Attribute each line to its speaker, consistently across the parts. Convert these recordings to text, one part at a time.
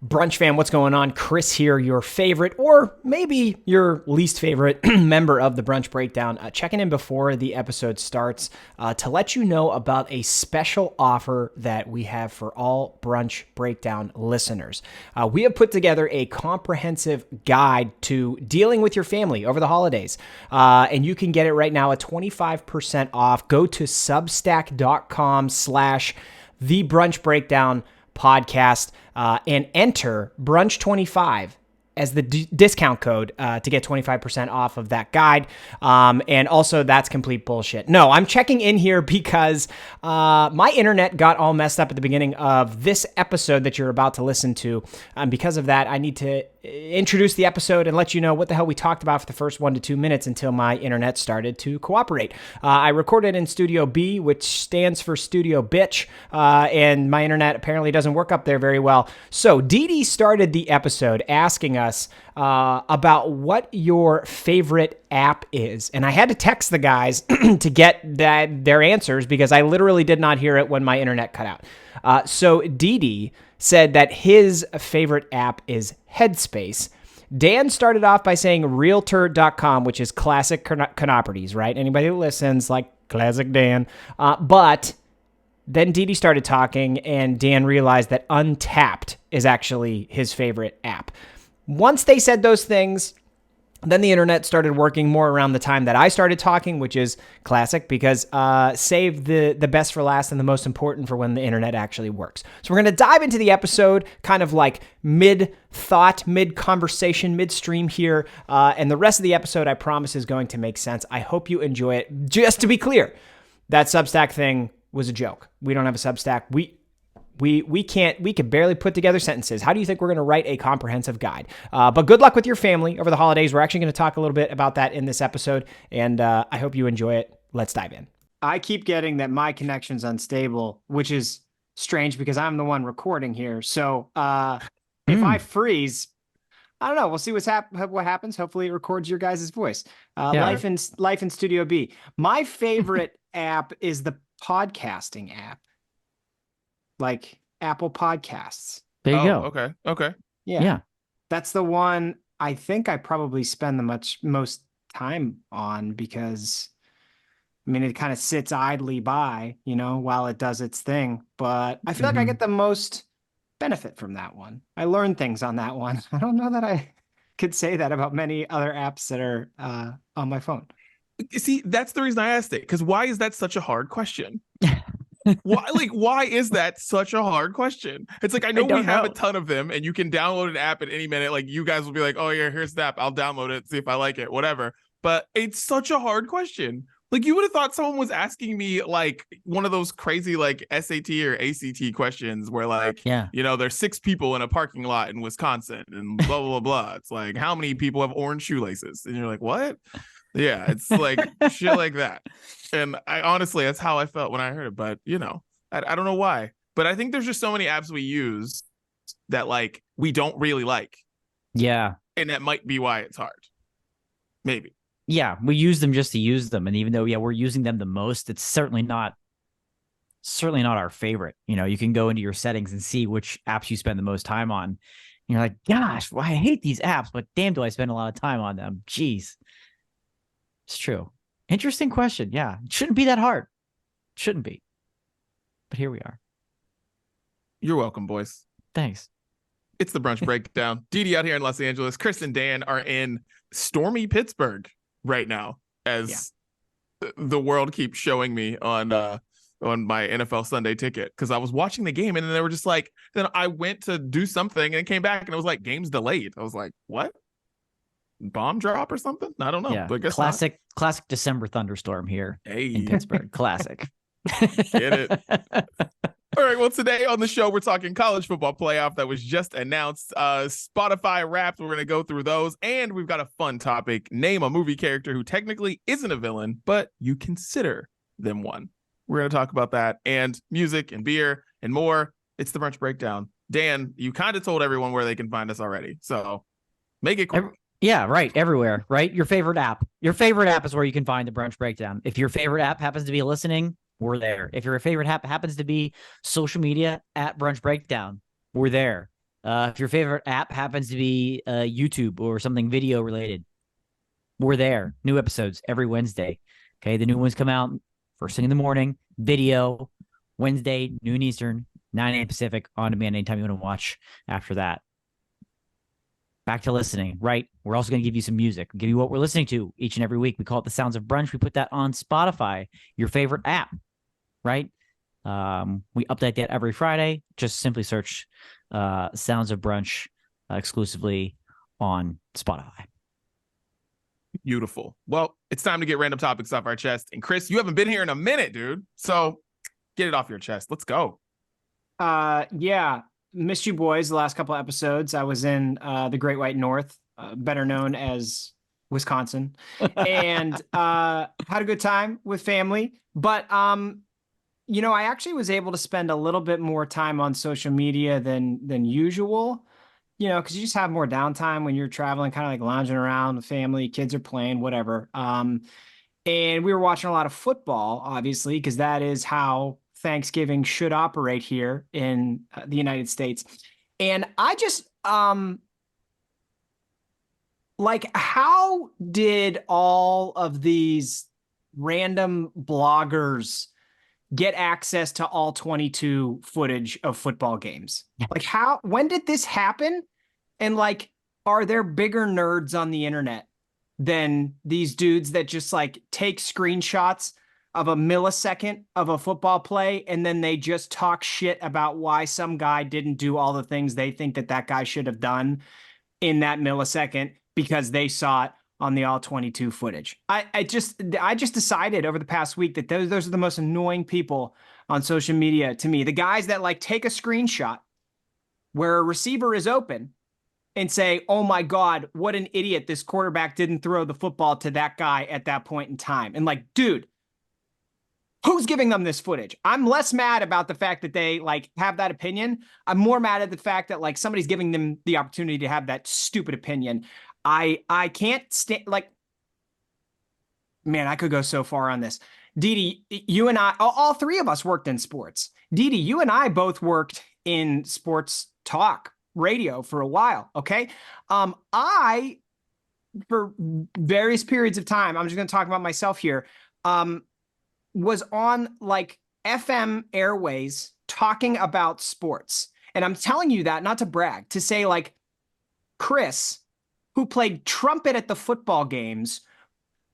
Speaker 1: Brunch fam, what's going on? Chris here, your favorite or maybe your least favorite member of the Brunch Breakdown, checking in before the episode starts to let you know about a special offer that we have for all Brunch Breakdown listeners. We have put together a comprehensive guide to dealing with your family over the holidays, and you can get it right now at 25% off. Go to substack.com/The Brunch Breakdown podcast and enter Brunch25 as the discount code to get 25% off of that guide. And also, that's complete bullshit. No, I'm checking in here because my internet got all messed up at the beginning of this episode that you're about to listen to. Because of that, I need to introduce the episode and let you know what the hell we talked about for the first 1 to 2 minutes until my internet started to cooperate. I recorded in Studio B, which stands for Studio Bitch, and my internet apparently doesn't work up there very well. So Dee Dee started the episode asking us about what your favorite app is. And I had to text the guys to get their answers because I literally did not hear it when my internet cut out. So Dee Dee said that his favorite app is Headspace. Dan started off by saying Realtor.com, which is classic Canoperties, right? Anybody who listens, like classic Dan. But then Dee Dee started talking, and Dan realized that Untapped is actually his favorite app. Once they said those things, then the internet started working more around the time that I started talking, which is classic because save the best for last and the most important for when the internet actually works. So we're going to dive into the episode kind of like mid-thought, mid-conversation, midstream here. And the rest of the episode, I promise, is going to make sense. I hope you enjoy it. Just to be clear, that Substack thing was a joke. We don't have a Substack. We can barely put together sentences. How do you think we're going to write a comprehensive guide? But good luck with your family over the holidays. We're actually going to talk a little bit about that in this episode, and I hope you enjoy it. Let's dive in. I keep getting that my connection's unstable, which is strange because I'm the one recording here. So if I freeze, I don't know. We'll see what happens. Hopefully it records your guys' voice. Life in Studio B. My favorite app is the podcasting app. Like Apple Podcasts.
Speaker 2: There you go.
Speaker 3: Okay.
Speaker 2: Yeah.
Speaker 1: That's the one I think I probably spend the most time on because, I mean, it kind of sits idly by, while it does its thing. But I feel like I get the most benefit from that one. I learn things on that one. I don't know that I could say that about many other apps that are on my phone.
Speaker 3: See, that's the reason I asked it, because why is that such a hard question? Why is that such a hard question? It's like, I know we have a ton of them and you can download an app at any minute. Like, you guys will be like, oh yeah, here's the app, I'll download it, see if I like it, whatever. But it's such a hard question. Like, you would have thought someone was asking me like one of those crazy like SAT or ACT questions where like, there's 6 people in a parking lot in Wisconsin and blah blah blah. It's like, how many people have orange shoelaces? And you're like, what? Yeah, it's like shit like that. And I honestly, that's how I felt when I heard it. But I don't know why. But I think there's just so many apps we use that like we don't really like.
Speaker 2: Yeah.
Speaker 3: And that might be why it's hard. Maybe.
Speaker 2: Yeah, we use them just to use them. And even though, we're using them the most, it's certainly not our favorite. You can go into your settings and see which apps you spend the most time on. And you're like, gosh, well, I hate these apps, but damn, do I spend a lot of time on them. Jeez. It's true. Interesting question. Yeah. It shouldn't be that hard. Shouldn't be. But here we are.
Speaker 3: You're welcome, boys.
Speaker 2: Thanks.
Speaker 3: It's the Brunch Breakdown. Dee Dee out here in Los Angeles. Chris and Dan are in stormy Pittsburgh right now as the world keeps showing me on my NFL Sunday ticket, because I was watching the game and then they were just like, then I went to do something and it came back and it was like, game's delayed. I was like, what? Bomb drop or something? I don't know.
Speaker 2: Yeah.
Speaker 3: But
Speaker 2: classic December thunderstorm here in Pittsburgh. Classic.
Speaker 3: Get it. All right, well, today on the show, we're talking college football playoff that was just announced. Spotify Wrapped, we're going to go through those. And we've got a fun topic. Name a movie character who technically isn't a villain, but you consider them one. We're going to talk about that and music and beer and more. It's the Brunch Breakdown. Dan, you kind of told everyone where they can find us already. So make it quick.
Speaker 2: Yeah, right. Everywhere, right? Your favorite app. Your favorite app is where you can find the Brunch Breakdown. If your favorite app happens to be listening, we're there. If your favorite app happens to be social media at Brunch Breakdown, we're there. If your favorite app happens to be YouTube or something video related, we're there. New episodes every Wednesday. Okay, the new ones come out first thing in the morning. Video Wednesday, noon Eastern, 9 a.m. Pacific, on demand anytime you want to watch. After that, back to listening. Right, we're also going to give you some music. We'll give you what we're listening to each and every week. We call it the Sounds of Brunch. We put that on Spotify, your favorite app. Right. We update that every Friday. Just simply search Sounds of Brunch exclusively on Spotify.
Speaker 3: Beautiful. Well, it's time to get random topics off our chest. And Chris, you haven't been here in a minute, dude. So get it off your chest. Let's go.
Speaker 1: Yeah. Missed you boys the last couple of episodes. I was in the Great White North, better known as Wisconsin, and had a good time with family. But you know, I actually was able to spend a little bit more time on social media than usual. You know, because you just have more downtime when you're traveling, kind of like lounging around with family, kids are playing, whatever. And we were watching a lot of football, obviously, because that is how Thanksgiving should operate here in the United States. And I just, like, how did all of these random bloggers get access to all 22 footage of football games? Like, when did this happen? And like, are there bigger nerds on the internet than these dudes that just like take screenshots of a millisecond of a football play and then they just talk shit about why some guy didn't do all the things they think that guy should have done in that millisecond because they saw it on the all 22 footage? I just decided over the past week that those are the most annoying people on social media to me. The guys that like take a screenshot where a receiver is open and say, oh my God, what an idiot. This quarterback didn't throw the football to that guy at that point in time. And like, dude, who's giving them this footage? I'm less mad about the fact that they like have that opinion. I'm more mad at the fact that like somebody's giving them the opportunity to have that stupid opinion. I can't stand, like, man, I could go so far on this. Didi, you and I, all three of us worked in sports. Didi, you and I both worked in sports talk radio for a while. Okay. I, for various periods of time, I'm just going to talk about myself here, was on like FM airways talking about sports. And I'm telling you that not to brag, to say like Chris, who played trumpet at the football games,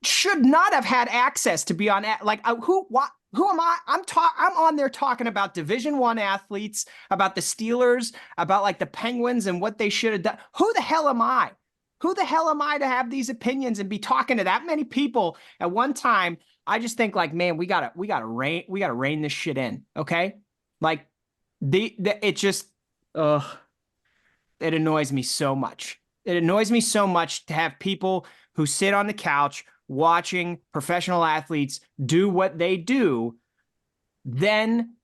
Speaker 1: should not have had access to be on, like, who am I? I'm on there talking about Division I athletes, about the Steelers, about like the Penguins and what they should have done. Who the hell am I? Who the hell am I to have these opinions and be talking to that many people at one time? I just think like, man, we gotta rein this shit in. Okay. Like it just, it annoys me so much. It annoys me so much to have people who sit on the couch watching professional athletes do what they do, then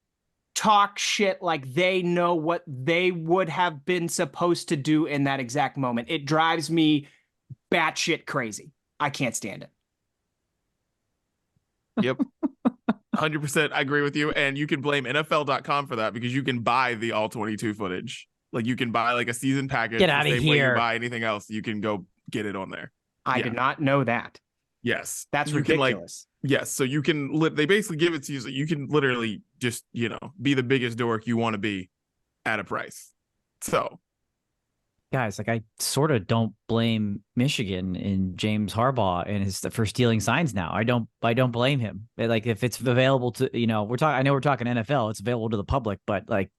Speaker 1: talk shit like they know what they would have been supposed to do in that exact moment. It drives me batshit crazy. I can't stand it.
Speaker 3: Yep. 100%. I agree with you. And you can blame NFL.com for that because you can buy the all 22 footage. Like you can buy like a season package.
Speaker 2: Get out of
Speaker 3: here.
Speaker 2: here.
Speaker 3: You buy anything else, you can go get it on there.
Speaker 1: I did not know that.
Speaker 3: Yes.
Speaker 1: That's
Speaker 3: you
Speaker 1: ridiculous.
Speaker 3: Can, like, yes. So you can, they basically give it to you so you can literally just, you know, be the biggest dork you want to be at a price. So.
Speaker 2: Guys, like I sort of don't blame Michigan and James Harbaugh and for stealing signs now. I don't blame him. Like if it's available to, you know, I know we're talking NFL, it's available to the public, but like,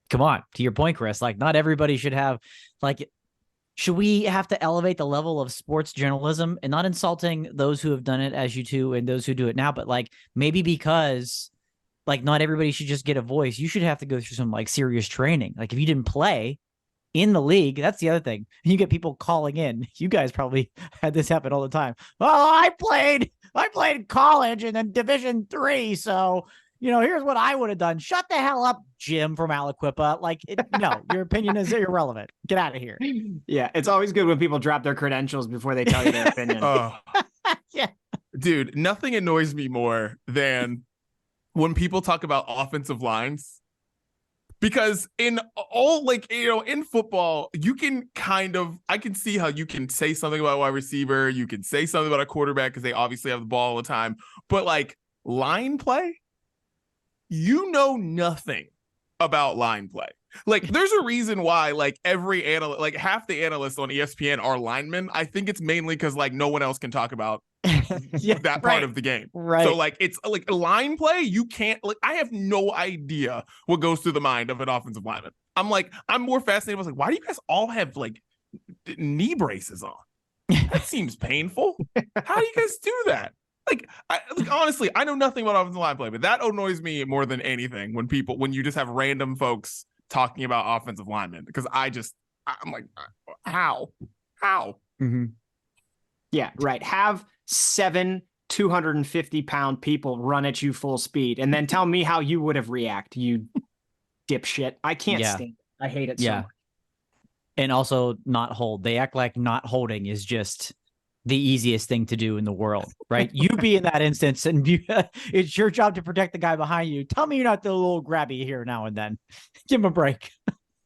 Speaker 2: come on, to your point, Chris, like not everybody should have, like, should we have to elevate the level of sports journalism and not insulting those who have done it as you two and those who do it now, but like maybe because like not everybody should just get a voice. You should have to go through some like serious training. Like if you didn't play in the league, that's the other thing. You get people calling in. You guys probably had this happen all the time. Oh, I played college and then Division III, so you know, here's what I would have done. Shut the hell up, Jim from Aliquippa. Like, no, your opinion is irrelevant. Get out of here.
Speaker 1: Yeah, it's always good when people drop their credentials before they tell you their opinion.
Speaker 2: Yeah,
Speaker 3: dude, nothing annoys me more than when people talk about offensive lines Because in all, like, in football, you can I can see how you can say something about a wide receiver, you can say something about a quarterback because they obviously have the ball all the time, but like line play, nothing about line play. Like, there's a reason why, like, every analyst, like half the analysts on ESPN are linemen. I think it's mainly because like no one else can talk about that part of the game.
Speaker 2: Right.
Speaker 3: So like, it's like line play. You can't, like, I have no idea what goes through the mind of an offensive lineman. I'm more fascinated. I was like, why do you guys all have like knee braces on? That seems painful. How do you guys do that? Like, honestly, I know nothing about offensive line play, but that annoys me more than anything when you just have random folks talking about offensive linemen, because I'm like, how?
Speaker 2: Mm-hmm.
Speaker 1: Yeah, right. Have 7 250-pound people run at you full speed and then tell me how you would have reacted, you dipshit. I can't stand it. I hate it so much.
Speaker 2: And also not hold. They act like not holding is just the easiest thing to do in the world, right? You be in that instance and it's your job to protect the guy behind you. Tell me you're not the little grabby here now and then. Give him a break.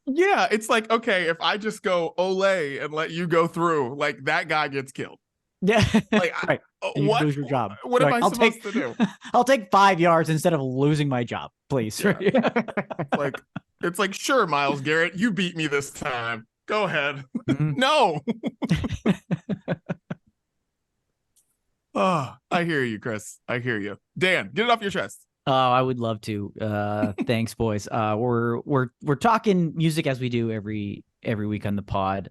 Speaker 3: Yeah, it's like, okay, if I just go Olay and let you go through, like, that guy gets killed.
Speaker 2: Yeah,
Speaker 3: like,
Speaker 2: right. You
Speaker 3: what?
Speaker 2: lose your job.
Speaker 3: What am I supposed to do?
Speaker 2: I'll take 5 yards instead of losing my job, please.
Speaker 3: Yeah. It's like, sure, Myles Garrett, you beat me this time. Go ahead. Mm-hmm. No. Oh, I hear you, Chris. I hear you. Dan, get it off your chest.
Speaker 2: Oh, I would love to. Thanks, boys. We're talking music as we do every week on the pod.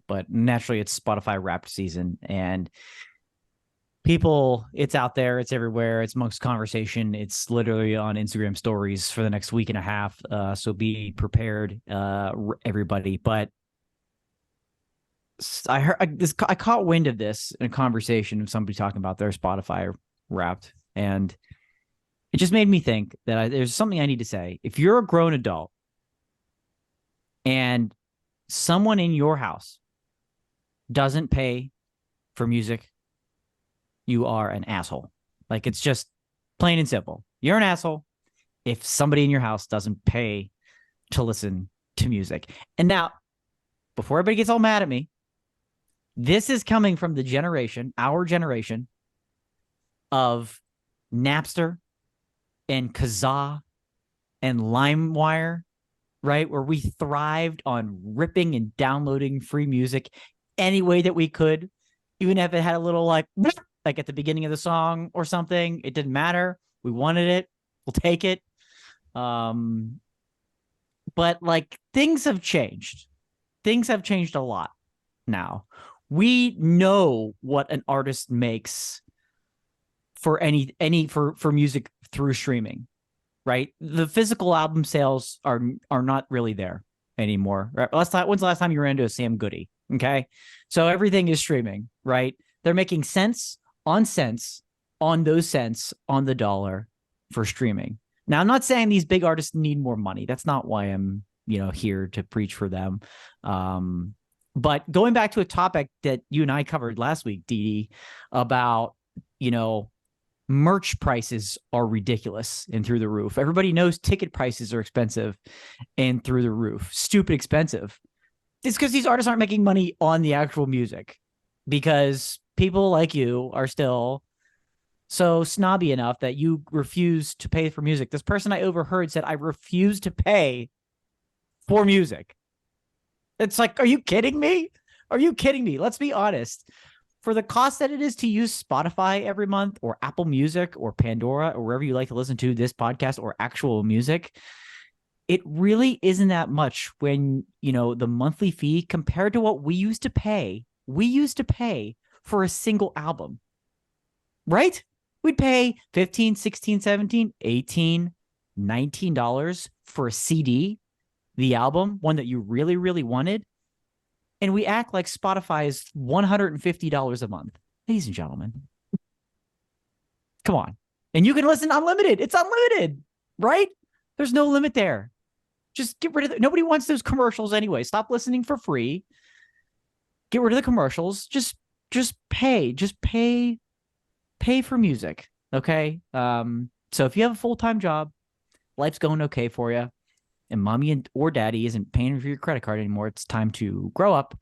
Speaker 2: But naturally it's Spotify Wrapped season, and people, it's out there, it's everywhere, it's amongst conversation. It's literally on Instagram stories for the next week and a half. So be prepared, everybody. But I caught wind of this in a conversation of somebody talking about their Spotify Wrapped, and it just made me think that there's something I need to say. If you're a grown adult and someone in your house doesn't pay for music, you are an asshole. Like, it's just plain and simple. You're an asshole if somebody in your house doesn't pay to listen to music. And now, before everybody gets all mad at me, this is coming from the generation, our generation, of Napster and Kazaa and LimeWire, right? Where we thrived on ripping and downloading free music any way that we could, even if it had a little like at the beginning of the song or something. It didn't matter. We wanted it. We'll take it. But like, things have changed. Things have changed a lot now. We know what an artist makes for for music through streaming, right? The physical album sales are not really there anymore. Right? When's the last time you ran into a Sam Goody? Okay, so everything is streaming, right? They're making cents on those cents on the dollar for streaming. Now, I'm not saying these big artists need more money. That's not why I'm here to preach for them. But going back to a topic that you and I covered last week, Dee, about, merch prices are ridiculous and through the roof. Everybody knows ticket prices are expensive and through the roof. Stupid expensive. It's because these artists aren't making money on the actual music, because people like you are still so snobby enough that you refuse to pay for music. This person I overheard said, I refuse to pay for music. It's like, are you kidding me? Are you kidding me? Let's be honest. For the cost that it is to use Spotify every month, or Apple Music, or Pandora, or wherever you like to listen to this podcast, or actual music, it really isn't that much when, the monthly fee compared to what we used to pay for a single album, right? We'd pay $15, $16, $17, $18, $19 for a CD, the album, one that you really, really wanted. And we act like Spotify is $150 a month. Ladies and gentlemen, come on. And you can listen unlimited. It's unlimited, right? There's no limit there. Just get rid of it. Nobody wants those commercials anyway. Stop listening for free. Get rid of the commercials. Just pay. Just pay for music. Okay. So if you have a full-time job, life's going okay for you, and mommy or daddy isn't paying for your credit card anymore. It's time to grow up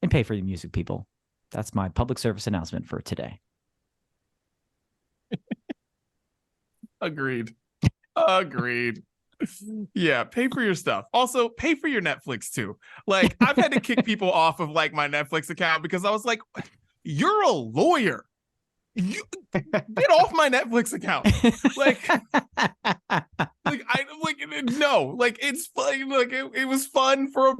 Speaker 2: and pay for the music, people. That's my public service announcement for today.
Speaker 3: Agreed. Yeah, pay for your stuff. Also, pay for your Netflix too. Like, I've had to kick people off of like my Netflix account because I was like, you're a lawyer. You get off my Netflix account. Like it's fun. Like it was fun for a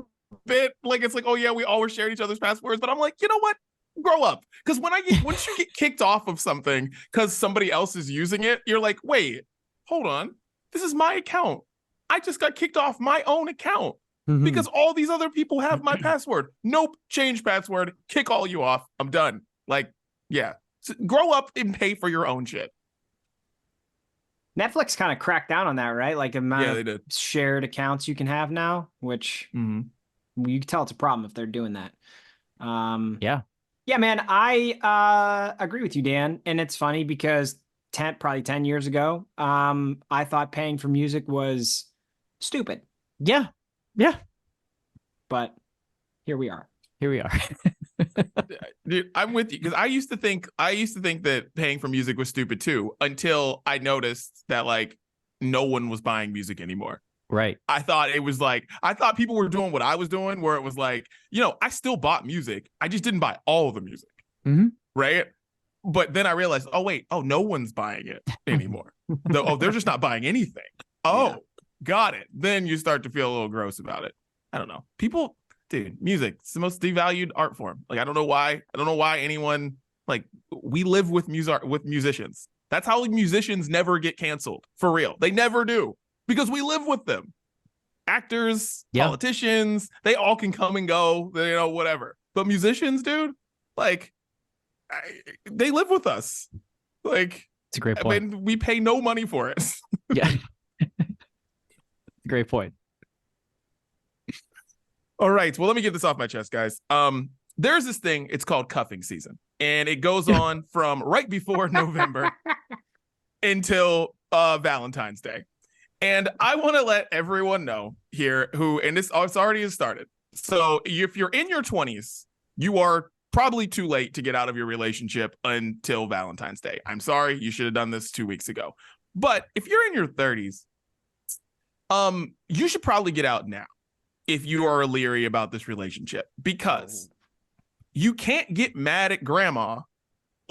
Speaker 3: bit. Like, it's like, oh yeah, we all were sharing each other's passwords, but I'm like, you know what? Grow up. Because once you get kicked off of something because somebody else is using it, you're like, wait, hold on. This is my account. I just got kicked off my own account because all these other people have my password. Nope. Change password. Kick all you off. I'm done. Like, yeah. So grow up and pay for your own shit.
Speaker 1: Netflix kind of cracked down on that, right? Like the amount
Speaker 3: of
Speaker 1: of shared accounts you can have now, which you can tell it's a problem if they're doing that. Yeah, man, I agree with you, Dan. And it's funny because probably 10 years ago, I thought paying for music was stupid.
Speaker 2: Yeah.
Speaker 1: But here we are.
Speaker 3: Dude, I'm with you because I used to think that paying for music was stupid too until I noticed that like no one was buying music anymore.
Speaker 2: Right.
Speaker 3: I thought people were doing what I was doing, where it was like, I still bought music. I just didn't buy all of the music. Right. But then I realized, no one's buying it anymore. They're just not buying anything. Got it. Then you start to feel a little gross about it. I don't know. People, dude, music, it's the most devalued art form. Like, I don't know why anyone, like, we live with musicians. That's how musicians never get canceled. For real. They never do. Because we live with them. Actors, politicians, they all can come and go, whatever. But musicians, dude, like, they live with us. Like,
Speaker 2: it's a great point.
Speaker 3: I mean, we pay no money for it.
Speaker 2: Yeah. Great point.
Speaker 3: All right. Well, let me get this off my chest, guys. There's this thing, it's called cuffing season. And it goes on from right before November until Valentine's Day. And I want to let everyone know here it's already has started. So if you're in your 20s, you are probably too late to get out of your relationship until Valentine's Day. I'm sorry, you should have done this 2 weeks ago. But if you're in your 30s, you should probably get out now if you are leery about this relationship, because you can't get mad at grandma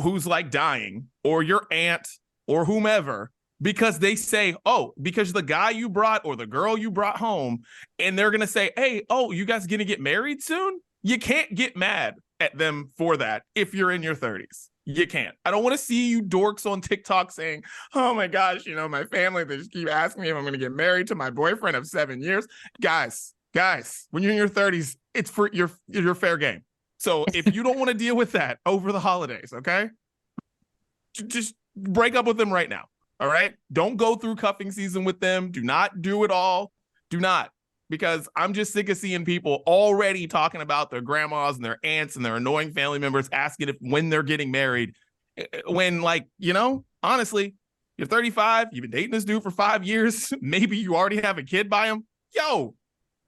Speaker 3: who's like dying, or your aunt or whomever, because they say, because the guy you brought or the girl you brought home, and they're going to say, hey, you guys going to get married soon? You can't get mad at them for that if you're in your 30s. You can't. I don't want to see you dorks on TikTok saying, oh my gosh, my family, they just keep asking me if I'm going to get married to my boyfriend of 7 years. Guys, when you're in your 30s, it's for your fair game. So if you don't want to deal with that over the holidays, okay, just break up with them right now. All right. Don't go through cuffing season with them. Do not do it all. Do not. Because I'm just sick of seeing people already talking about their grandmas and their aunts and their annoying family members asking when they're getting married. When, like, honestly, you're 35, you've been dating this dude for 5 years. Maybe you already have a kid by him. Y'all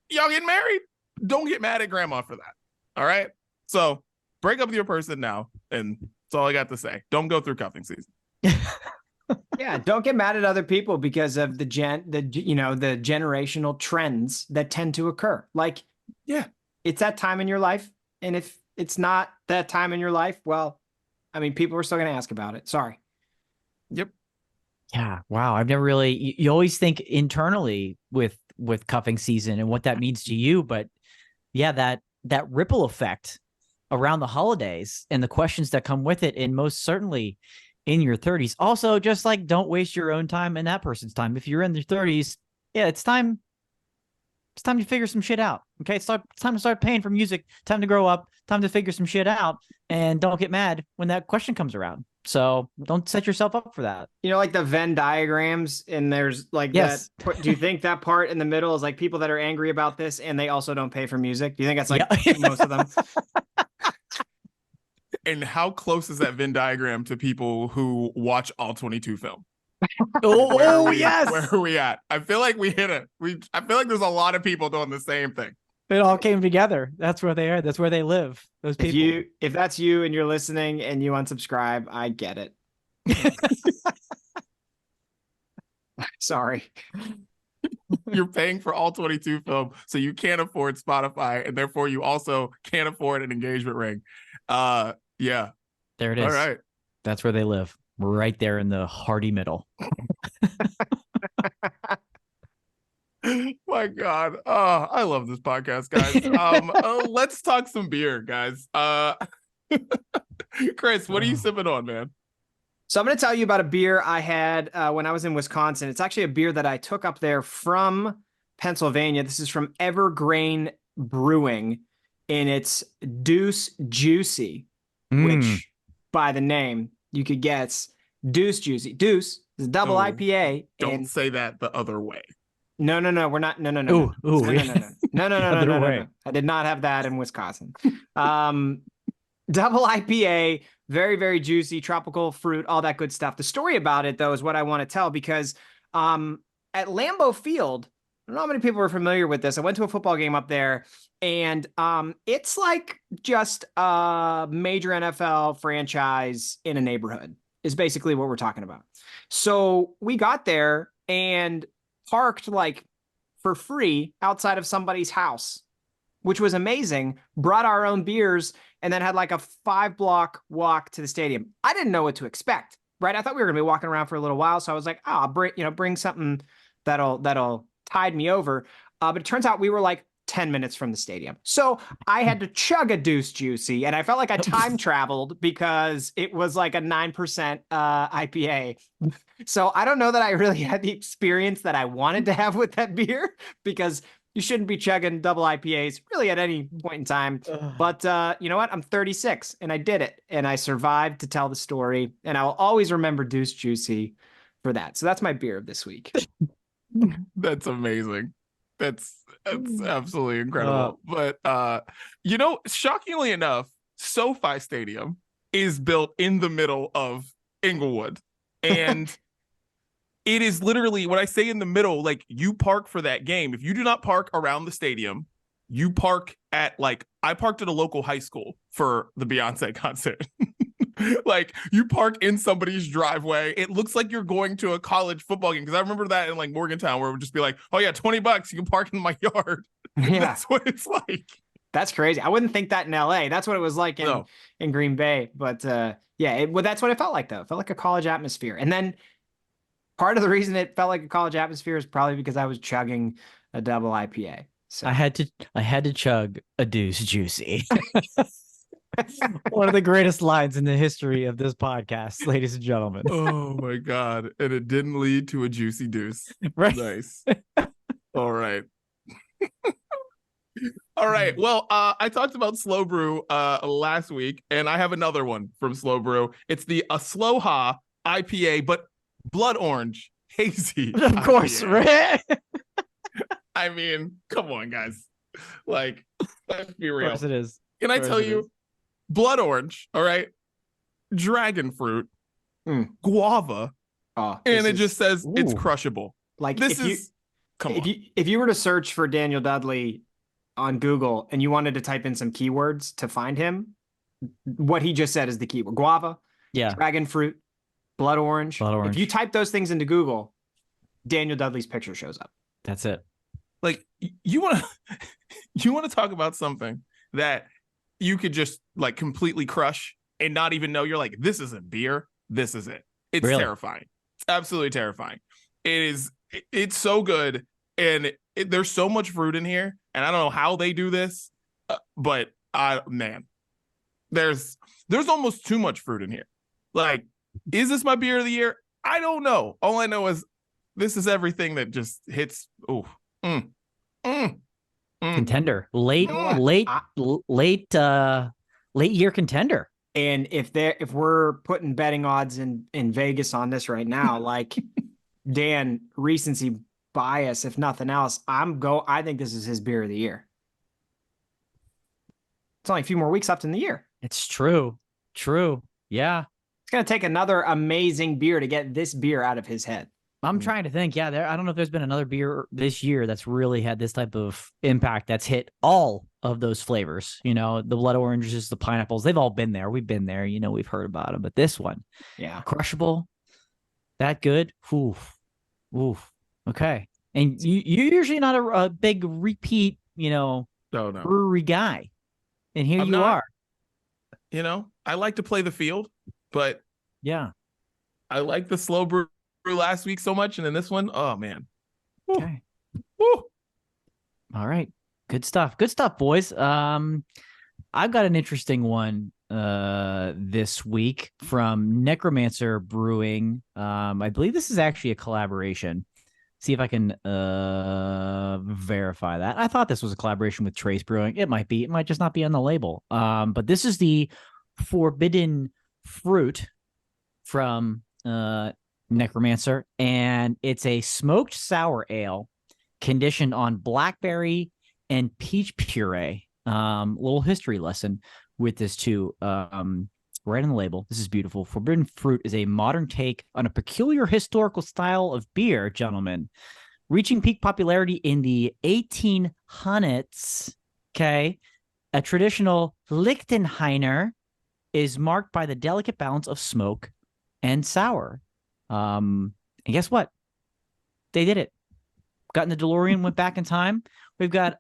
Speaker 3: getting married? Don't get mad at grandma for that. All right. So break up with your person now. And that's all I got to say. Don't go through cuffing season.
Speaker 1: Yeah, don't get mad at other people because of the generational trends that tend to occur. Like, yeah, it's that time in your life, and if it's not that time in your life, well, I mean, people are still going to ask about it. Sorry.
Speaker 3: Yep.
Speaker 2: Yeah. Wow. I've never really. You always think internally with cuffing season and what that means to you, but yeah, that ripple effect around the holidays and the questions that come with it, and most certainly in your 30s. Also, just like, don't waste your own time and that person's time. If you're in your 30s, yeah, it's time to figure some shit out. Okay, it's time to start paying for music. Time to grow up. Time to figure some shit out. And don't get mad when that question comes around. So don't set yourself up for that.
Speaker 1: Like the Venn diagrams, and there's like that. Do you think that part in the middle is like people that are angry about this and they also don't pay for music? Do you think that's like most of them?
Speaker 3: And how close is that Venn diagram to people who watch all 22 film?
Speaker 2: Yes.
Speaker 3: Where are we at? I feel like we hit it. I feel like there's a lot of people doing the same thing.
Speaker 2: It all came together. That's where they are. That's where they live. Those people.
Speaker 1: If that's you and you're listening and you unsubscribe, I get it. Sorry.
Speaker 3: You're paying for all 22 film, so you can't afford Spotify, and therefore you also can't afford an engagement ring. Yeah.
Speaker 2: There it is.
Speaker 3: All right.
Speaker 2: That's where they live. Right there in the hearty middle.
Speaker 3: My God. Oh, I love this podcast, guys. Let's talk some beer, guys. Chris, what are you sipping on, man?
Speaker 1: So I'm going to tell you about a beer I had when I was in Wisconsin. It's actually a beer that I took up there from Pennsylvania. This is from Evergreen Brewing, and it's Deuce Juicy, which by the name you could guess, Deuce Juicy. Deuce is a double IPA.
Speaker 3: Don't say that the other way.
Speaker 1: No, we're not. No.
Speaker 2: No.
Speaker 1: I did not have that in Wisconsin. Double IPA, very, very juicy, tropical fruit, all that good stuff. The story about it, though, is what I want to tell because at Lambeau Field, I don't know how many people are familiar with this. I went to a football game up there, and it's like just a major NFL franchise in a neighborhood is basically what we're talking about. So we got there and parked like for free outside of somebody's house, which was amazing, brought our own beers, and then had like a 5-block walk to the stadium. I didn't know what to expect, right? I thought we were gonna be walking around for a little while. So I was like, I'll bring something that'll tide me over. But it turns out we were like 10 minutes from the stadium. So I had to chug a Deuce Juicy, and I felt like I time traveled because it was like a 9% IPA. So I don't know that I really had the experience that I wanted to have with that beer because you shouldn't be chugging double IPAs really at any point in time. But you know what? I'm 36 and I did it and I survived to tell the story. And I will always remember Deuce Juicy for that. So that's my beer of this week.
Speaker 3: That's amazing. That's absolutely incredible. But shockingly enough, SoFi Stadium is built in the middle of Inglewood. And it is literally, when I say in the middle, like you park for that game. If you do not park around the stadium, you park at I parked at a local high school for the Beyonce concert. Like you park in somebody's driveway. It looks like you're going to a college football game. Cause I remember that in like Morgantown where it would just be like, oh yeah, $20. You can park in my yard. Yeah. That's what it's like.
Speaker 1: That's crazy. I wouldn't think that in LA. That's what it was like in Green Bay. But that's what it felt like though. It felt like a college atmosphere. And then part of the reason it felt like a college atmosphere is probably because I was chugging a double IPA. So
Speaker 2: I had to chug a Deuce Juicy. One of the greatest lines in the history of this podcast, ladies and gentlemen.
Speaker 3: Oh my God. And it didn't lead to a juicy deuce.
Speaker 2: Right.
Speaker 3: Nice. All right. All right. Well, I talked about Slow Brew last week, and I have another one from Slow Brew. It's the Aloha IPA, but blood orange hazy.
Speaker 2: Of course, right?
Speaker 3: I mean, come on, guys. Like, let's be real.
Speaker 2: Of course it is.
Speaker 3: Can I tell you, blood orange, all right, dragon fruit, guava, and it just says it's crushable.
Speaker 1: Like if you were to search for Daniel Dudley on Google and you wanted to type in some keywords to find him, what he just said is the keyword: guava, dragon fruit, blood orange. If you type those things into Google, Daniel Dudley's picture shows up.
Speaker 2: That's it.
Speaker 3: Like you want to talk about something that you could just like completely crush and not even know. You're like, this isn't beer. This is it. It's terrifying. It's absolutely terrifying. It's so good. And there's so much fruit in here. And I don't know how they do this, but there's almost too much fruit in here. Like, is this my beer of the year? I don't know. All I know is this is everything that just hits.
Speaker 2: Contender, late year contender.
Speaker 1: And if we're putting betting odds in Vegas on this right now, like Dan, recency bias, if nothing else, I think this is his beer of the year. It's only a few more weeks left in the year.
Speaker 2: It's true. Yeah.
Speaker 1: It's going to take another amazing beer to get this beer out of his head.
Speaker 2: I'm trying to think. Yeah, I don't know if there's been another beer this year that's really had this type of impact that's hit all of those flavors. You know, the blood oranges, the pineapples, they've all been there. We've been there. You know, we've heard about them. But this one,
Speaker 1: yeah,
Speaker 2: crushable, that good. Oof. Okay. And you're usually not a big repeat, brewery guy. And here you are.
Speaker 3: You know, I like to play the field, but
Speaker 2: yeah,
Speaker 3: I like the slow brew last week so much, and then this one, oh man.
Speaker 2: Woo. Okay. Woo. All right. Good stuff, boys. I've got an interesting one this week from Necromancer Brewing. I believe this is actually a collaboration. See if I can verify that. I thought this was a collaboration with Trace Brewing. It might be. It might just not be on the label. But this is the Forbidden Fruit from Necromancer, and it's a smoked sour ale conditioned on blackberry and peach puree. Little history lesson with this too. Right on the label. This is beautiful. Forbidden Fruit is a modern take on a peculiar historical style of beer, gentlemen, reaching peak popularity in the 1800s. Okay. A traditional Lichtenheiner is marked by the delicate balance of smoke and sour. And guess what? They did it. Got in the DeLorean, went back in time. We've got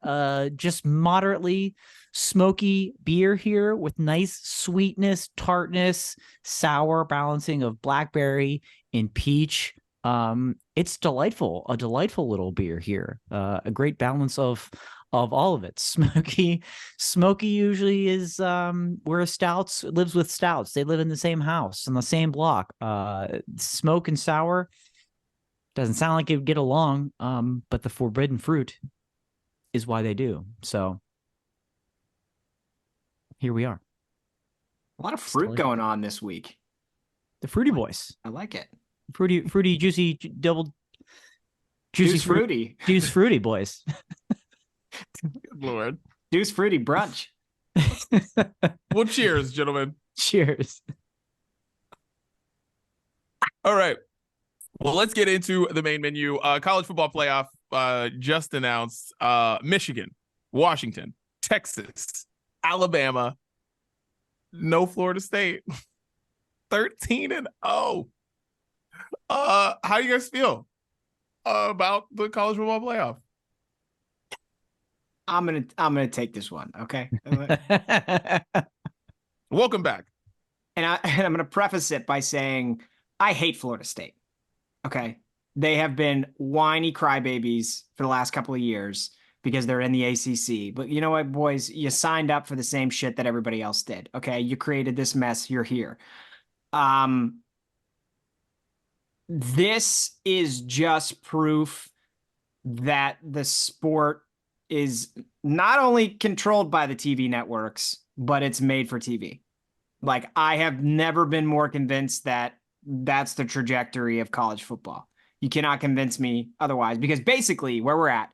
Speaker 2: just moderately smoky beer here with nice sweetness, tartness, sour balancing of blackberry and peach. It's delightful, a delightful little beer here. A great balance of all of it. Smoky usually is where a stouts lives with stouts. They live in the same house, in the same block. Smoke and sour doesn't sound like it would get along, but the Forbidden Fruit is why they do. So here we are.
Speaker 1: A lot of fruit going on this week.
Speaker 2: The Fruity Boys.
Speaker 1: I like it.
Speaker 2: Fruity, juicy, double
Speaker 1: juicy, fruity.
Speaker 2: Juice Fruity Boys.
Speaker 3: Good Lord.
Speaker 1: Juice Fruity Brunch.
Speaker 3: Well, cheers, gentlemen.
Speaker 2: Cheers.
Speaker 3: All right. Well, let's get into the main menu. College football playoff just announced. Michigan, Washington, Texas, Alabama, no Florida State. 13-0. How do you guys feel about the college football playoff?
Speaker 1: I'm gonna take this one. Okay.
Speaker 3: Welcome back.
Speaker 1: And I'm gonna preface it by saying I hate Florida State. Okay. They have been whiny crybabies for the last couple of years because they're in the ACC. But you know what, boys? You signed up for the same shit that everybody else did. Okay. You created this mess. You're here. This is just proof that the sport is not only controlled by the TV networks, but it's made for TV. Like, I have never been more convinced that that's the trajectory of college football. You cannot convince me otherwise, because basically where we're at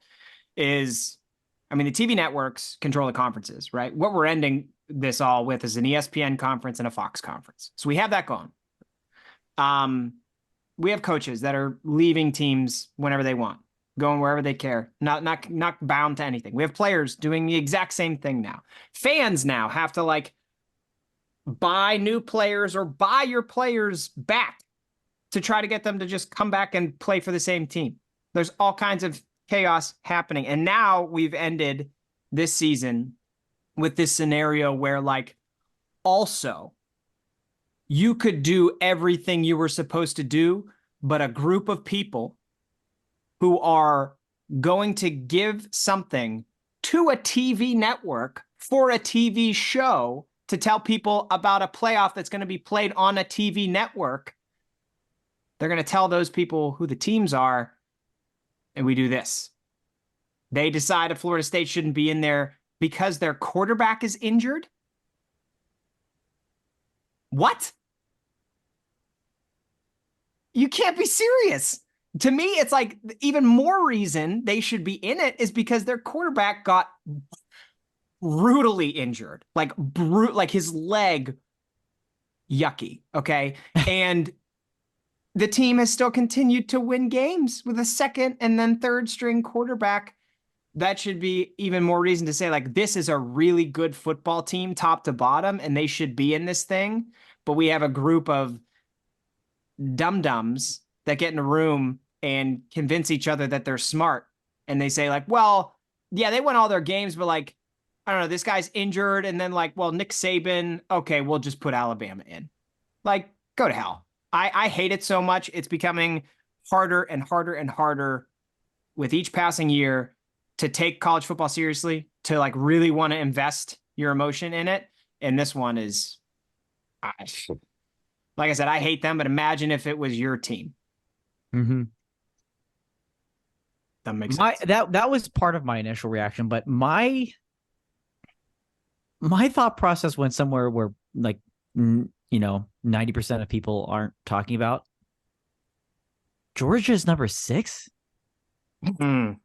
Speaker 1: is, I mean, the TV networks control the conferences, right? What we're ending this all with is an ESPN conference and a Fox conference. So we have that going. We have coaches that are leaving teams whenever they want, going wherever they care, not bound to anything. We have players doing the exact same thing now. Fans now have to like buy new players or buy your players back to try to get them to just come back and play for the same team. There's all kinds of chaos happening. And now we've ended this season with this scenario where, like, also you could do everything you were supposed to do, but a group of people who are going to give something to a TV network for a TV show to tell people about a playoff that's going to be played on a TV network, they're going to tell those people who the teams are, and we do this. They decide if Florida State shouldn't be in there because their quarterback is injured? What? You can't be serious. To me, it's like even more reason they should be in it is because their quarterback got brutally injured. Like his leg yucky. Okay. And the team has still continued to win games with a second and then third string quarterback. That should be even more reason to say, like, this is a really good football team top to bottom, and they should be in this thing. But we have a group of dum-dums that get in a room and convince each other that they're smart. And they say, like, well, yeah, they won all their games, but like, I don't know, this guy's injured. And then like, well, Nick Saban, okay, we'll just put Alabama in. Like, go to hell. I hate it so much. It's becoming harder and harder and harder with each passing year to take college football seriously, to like really want to invest your emotion in it. And this one is, like I said, I hate them, but imagine if it was your team.
Speaker 2: Mm-hmm.
Speaker 1: That makes sense.
Speaker 2: That was part of my initial reaction, but my thought process went somewhere where, like, 90% of people aren't talking about. Georgia's number 6. Number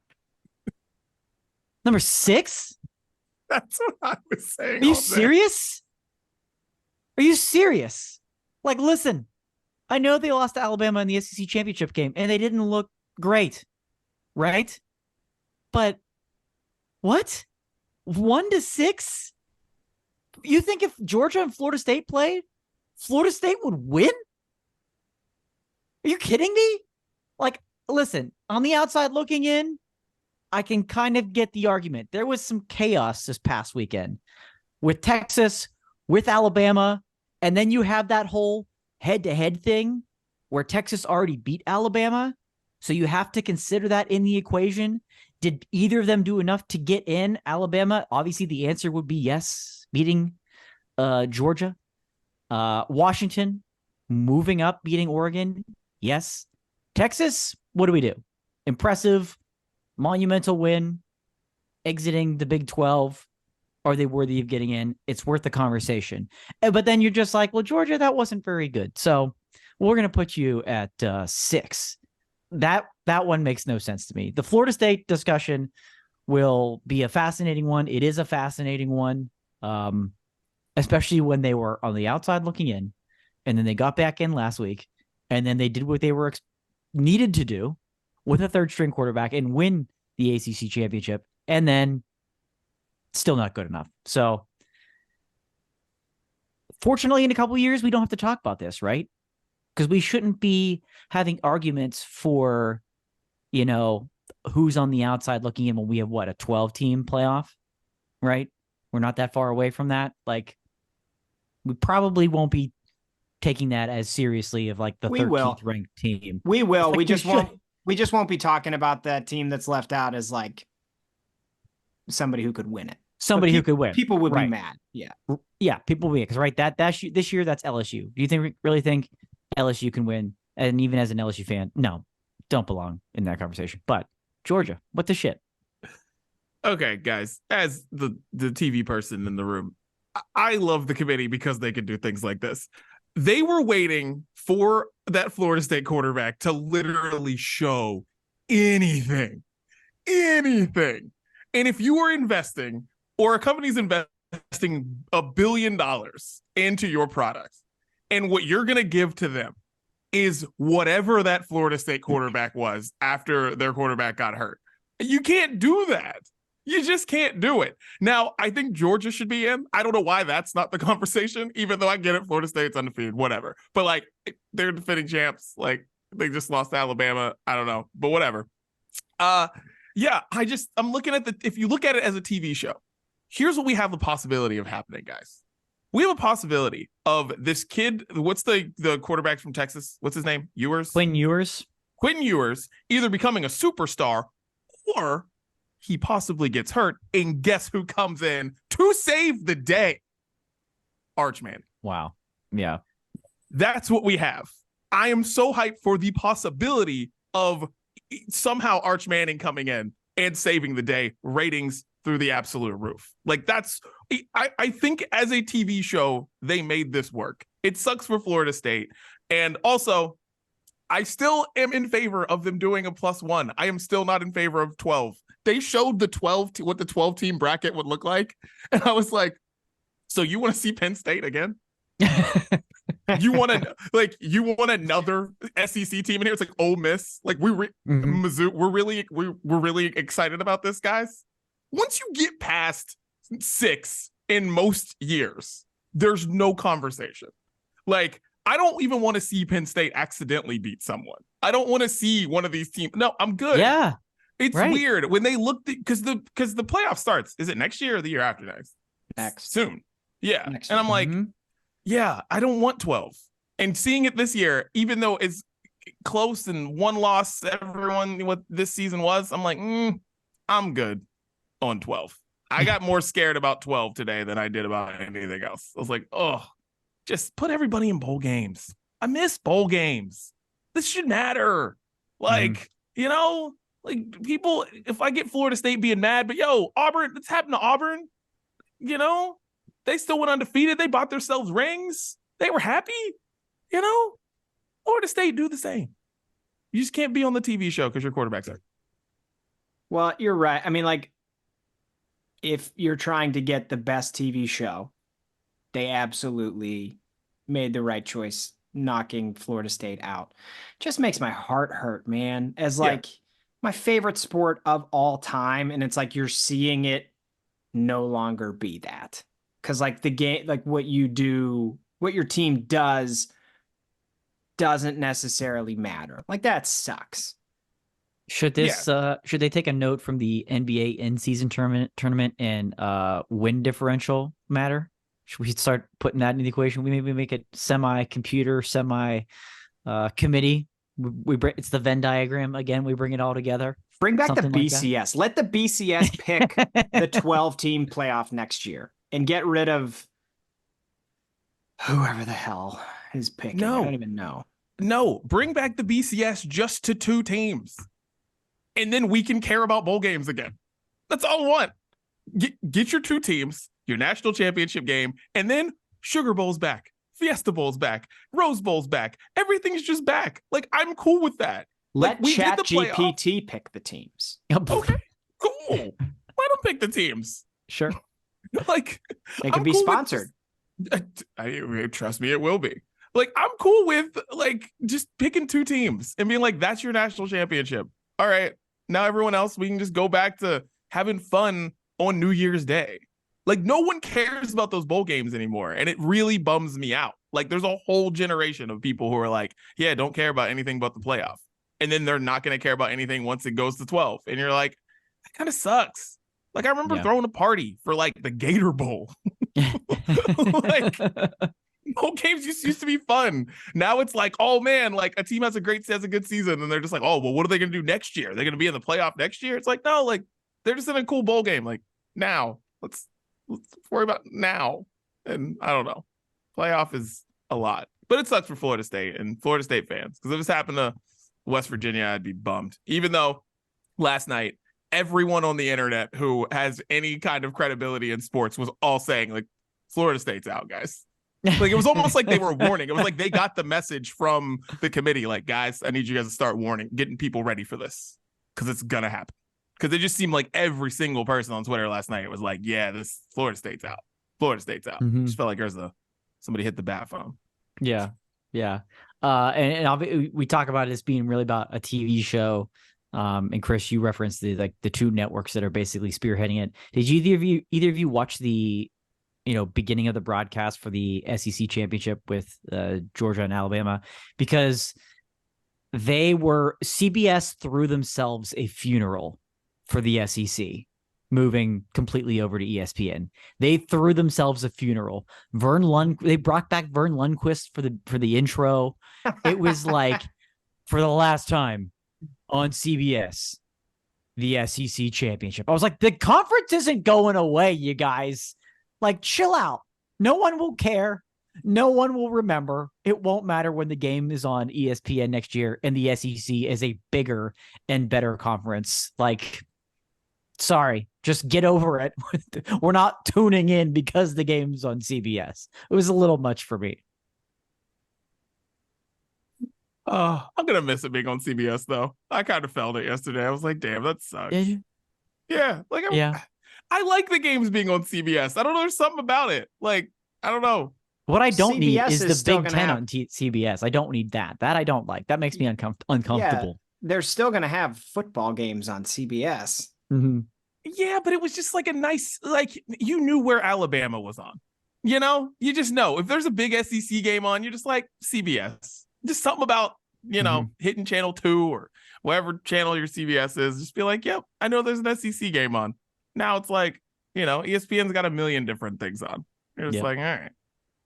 Speaker 2: 6.
Speaker 3: That's what I was saying.
Speaker 2: Are you serious? Are you serious? Like, listen, I know they lost to Alabama in the SEC championship game, and they didn't look great, right? But what? 1-6? You think if Georgia and Florida State played, Florida State would win? Are you kidding me? Like, listen, on the outside looking in, I can kind of get the argument. There was some chaos this past weekend with Texas, with Alabama, and then you have that whole head-to-head thing where Texas already beat Alabama. So you have to consider that in the equation. Did either of them do enough to get in? Alabama, obviously the answer would be yes, beating Georgia. Washington, moving up, beating Oregon, yes. Texas, what do? Impressive, monumental win, exiting the Big 12. Are they worthy of getting in? It's worth the conversation. But then you're just like, well, Georgia, that wasn't very good. So we're going to put you at 6. That one makes no sense to me. The Florida State discussion will be a fascinating one. It is a fascinating one, especially when they were on the outside looking in, and then they got back in last week, and then they did what they were needed to do with a third string quarterback and win the ACC championship, and then still not good enough. So fortunately, in a couple of years, we don't have to talk about this, right? Because we shouldn't be having arguments for, who's on the outside looking in when we have, what, a 12-team playoff, right? We're not that far away from that. Like, we probably won't be taking that as seriously of like the 13th ranked team.
Speaker 1: We will. Like, we just won't be talking about that team that's left out as like somebody who could win it.
Speaker 2: Who could win.
Speaker 1: People would be mad. Yeah.
Speaker 2: Yeah, people will be, because right, this year that's LSU. Do you really think LSU can win? And even as an LSU fan, no, don't belong in that conversation. But Georgia, what the shit?
Speaker 3: Okay, guys, as the TV person in the room, I love the committee because they could do things like this. They were waiting for that Florida State quarterback to literally show anything. And if you are investing, or a company's investing $1 billion into your products, and what you're going to give to them is whatever that Florida State quarterback was after their quarterback got hurt, you can't do that. You just can't do it. Now, I think Georgia should be in. I don't know why that's not the conversation, even though I get it. Florida State's undefeated, whatever. But like, they're defending champs. Like, they just lost to Alabama. I don't know, but whatever. Yeah, I'm looking at if you look at it as a TV show, here's what we have the possibility of happening, guys. We have a possibility of this kid. What's the quarterback from Texas? What's his name? Quinn Ewers either becoming a superstar, or he possibly gets hurt. And guess who comes in to save the day? Arch Manning.
Speaker 2: Wow. Yeah.
Speaker 3: That's what we have. I am so hyped for the possibility of somehow Arch Manning coming in and saving the day. Ratings through the absolute roof. Like, I think as a TV show, they made this work. It sucks for Florida State. And also, I still am in favor of them doing a +1. I am still not in favor of 12. They showed what the 12-team bracket would look like. And I was like, so you want to see Penn State again? You want another SEC team in here? It's like Ole Miss. Like Mizzou. We're really excited about this, guys. Once you get past 6 in most years, there's no conversation. Like, I don't even want to see Penn State accidentally beat someone. I don't want to see one of these teams. No, I'm good.
Speaker 2: Yeah.
Speaker 3: It's weird when they look because the playoff starts. Is it next year or the year after next?
Speaker 1: Next.
Speaker 3: Soon. Yeah.
Speaker 1: Next
Speaker 3: and I'm like,
Speaker 2: Mm-hmm.
Speaker 3: yeah, I don't want 12. And seeing it this year, even though it's close and one loss, everyone what this season was, I'm like, I'm good on 12. I got more scared about 12 today than I did about anything else. I was like, oh, just put everybody in bowl games. I miss bowl games. This should matter. Like, you know, like people, if I get Florida State being mad, but yo, Auburn, it's happened to Auburn, you know, they still went undefeated. They bought themselves rings. They were happy, you know. Florida State, do the same. You just can't be on the TV show because your quarterback's there.
Speaker 1: Well, you're right. I mean, like, if you're trying to get the best TV show, they absolutely made the right choice knocking Florida State out. Just makes my heart hurt, man. As like my favorite sport of all time, and it's like you're seeing it no longer be that. Because like the game, like what you do, what your team does doesn't necessarily matter. Like that sucks.
Speaker 2: Should this should they take a note from the NBA in-season tournament and win differential matter? Should we start putting that in the equation? We maybe make it semi-computer, semi-committee. It's the Venn diagram again. We bring it all together.
Speaker 1: Bring back
Speaker 2: Something
Speaker 1: the
Speaker 2: like
Speaker 1: BCS. Let the BCS pick the 12-team playoff next year and get rid of whoever the hell is picking.
Speaker 3: No.
Speaker 1: I don't even know.
Speaker 3: No, bring back the BCS just to 2 teams. And then we can care about bowl games again. That's all I want. Get your 2 teams, your national championship game, and then Sugar Bowl's back, Fiesta Bowl's back, Rose Bowl's back. Everything's just back. Like, I'm cool with that.
Speaker 1: Let
Speaker 3: we did the
Speaker 1: ChatGPT pick the teams.
Speaker 3: Okay, cool. Let them pick the teams.
Speaker 2: Sure.
Speaker 3: Like,
Speaker 1: They could be
Speaker 3: cool
Speaker 1: sponsored.
Speaker 3: Trust me, it will be. Like, I'm cool with like just picking 2 teams and being like, that's your national championship. All right, now everyone else, we can just go back to having fun on New Year's Day. Like, no one cares about those bowl games anymore, and it really bums me out. Like, there's a whole generation of people who are like, yeah, don't care about anything but the playoff. And then they're not going to care about anything once it goes to 12. And you're like, that kind of sucks. Like, I remember throwing a party for like the Gator Bowl. Like, bowl games used to be fun. Now it's like, oh man, like a team has a good season, and they're just like, oh well, what are they going to do next year? They're going to be in the playoff next year. It's like, no, like they're just in a cool bowl game. Like, now let's worry about now. And I don't know, playoff is a lot, but it sucks for Florida State and Florida State fans, because if this happened to West Virginia, I'd be bummed. Even though last night everyone on the internet who has any kind of credibility in sports was all saying like, Florida State's out, guys. Like, it was almost like they were warning. It was like they got the message from the committee, like, guys, I need you guys to start getting people ready for this, because it's gonna happen. Because it just seemed like every single person on Twitter last night was like, yeah, this Florida State's out. Florida State's out. Just felt like there's somebody hit the bat phone.
Speaker 2: Yeah. And we talk about this being really about a TV show. And Chris, you referenced the 2 networks that are basically spearheading it. Did either of you watch the beginning of the broadcast for the SEC championship with Georgia and Alabama? Because CBS threw themselves a funeral for the SEC, moving completely over to ESPN. They threw themselves a funeral. They brought back Vern Lundquist for the intro. It was like, for the last time on CBS, the SEC championship. I was like, the conference isn't going away, you guys. Like, chill out. No one will care. No one will remember. It won't matter when the game is on ESPN next year and the SEC is a bigger and better conference. Like, sorry, just get over it. We're not tuning in because the game's on CBS. It was a little much for me.
Speaker 3: I'm going to miss it being on CBS, though. I kind of felt it yesterday. I was like, damn, that sucks.
Speaker 2: Did you?
Speaker 3: Yeah. Like, I like the games being on CBS. I don't know. There's something about it. Like, I don't know.
Speaker 2: What I don't need
Speaker 1: CBS
Speaker 2: is
Speaker 1: is
Speaker 2: the
Speaker 1: still
Speaker 2: Big
Speaker 1: gonna
Speaker 2: Ten
Speaker 1: have-
Speaker 2: on CBS. I don't need that. That I don't like. That makes me uncomfortable.
Speaker 1: They're still going to have football games on CBS.
Speaker 2: Mm-hmm.
Speaker 3: Yeah, but it was just like a nice, like, you knew where Alabama was on. You know, you just know if there's a big SEC game on, you're just like CBS. Just something about, you know, hitting channel 2 or whatever channel your CBS is. Just be like, yep, I know there's an SEC game on. Now it's like, you know, ESPN's got a million different things on. You're just like, all right,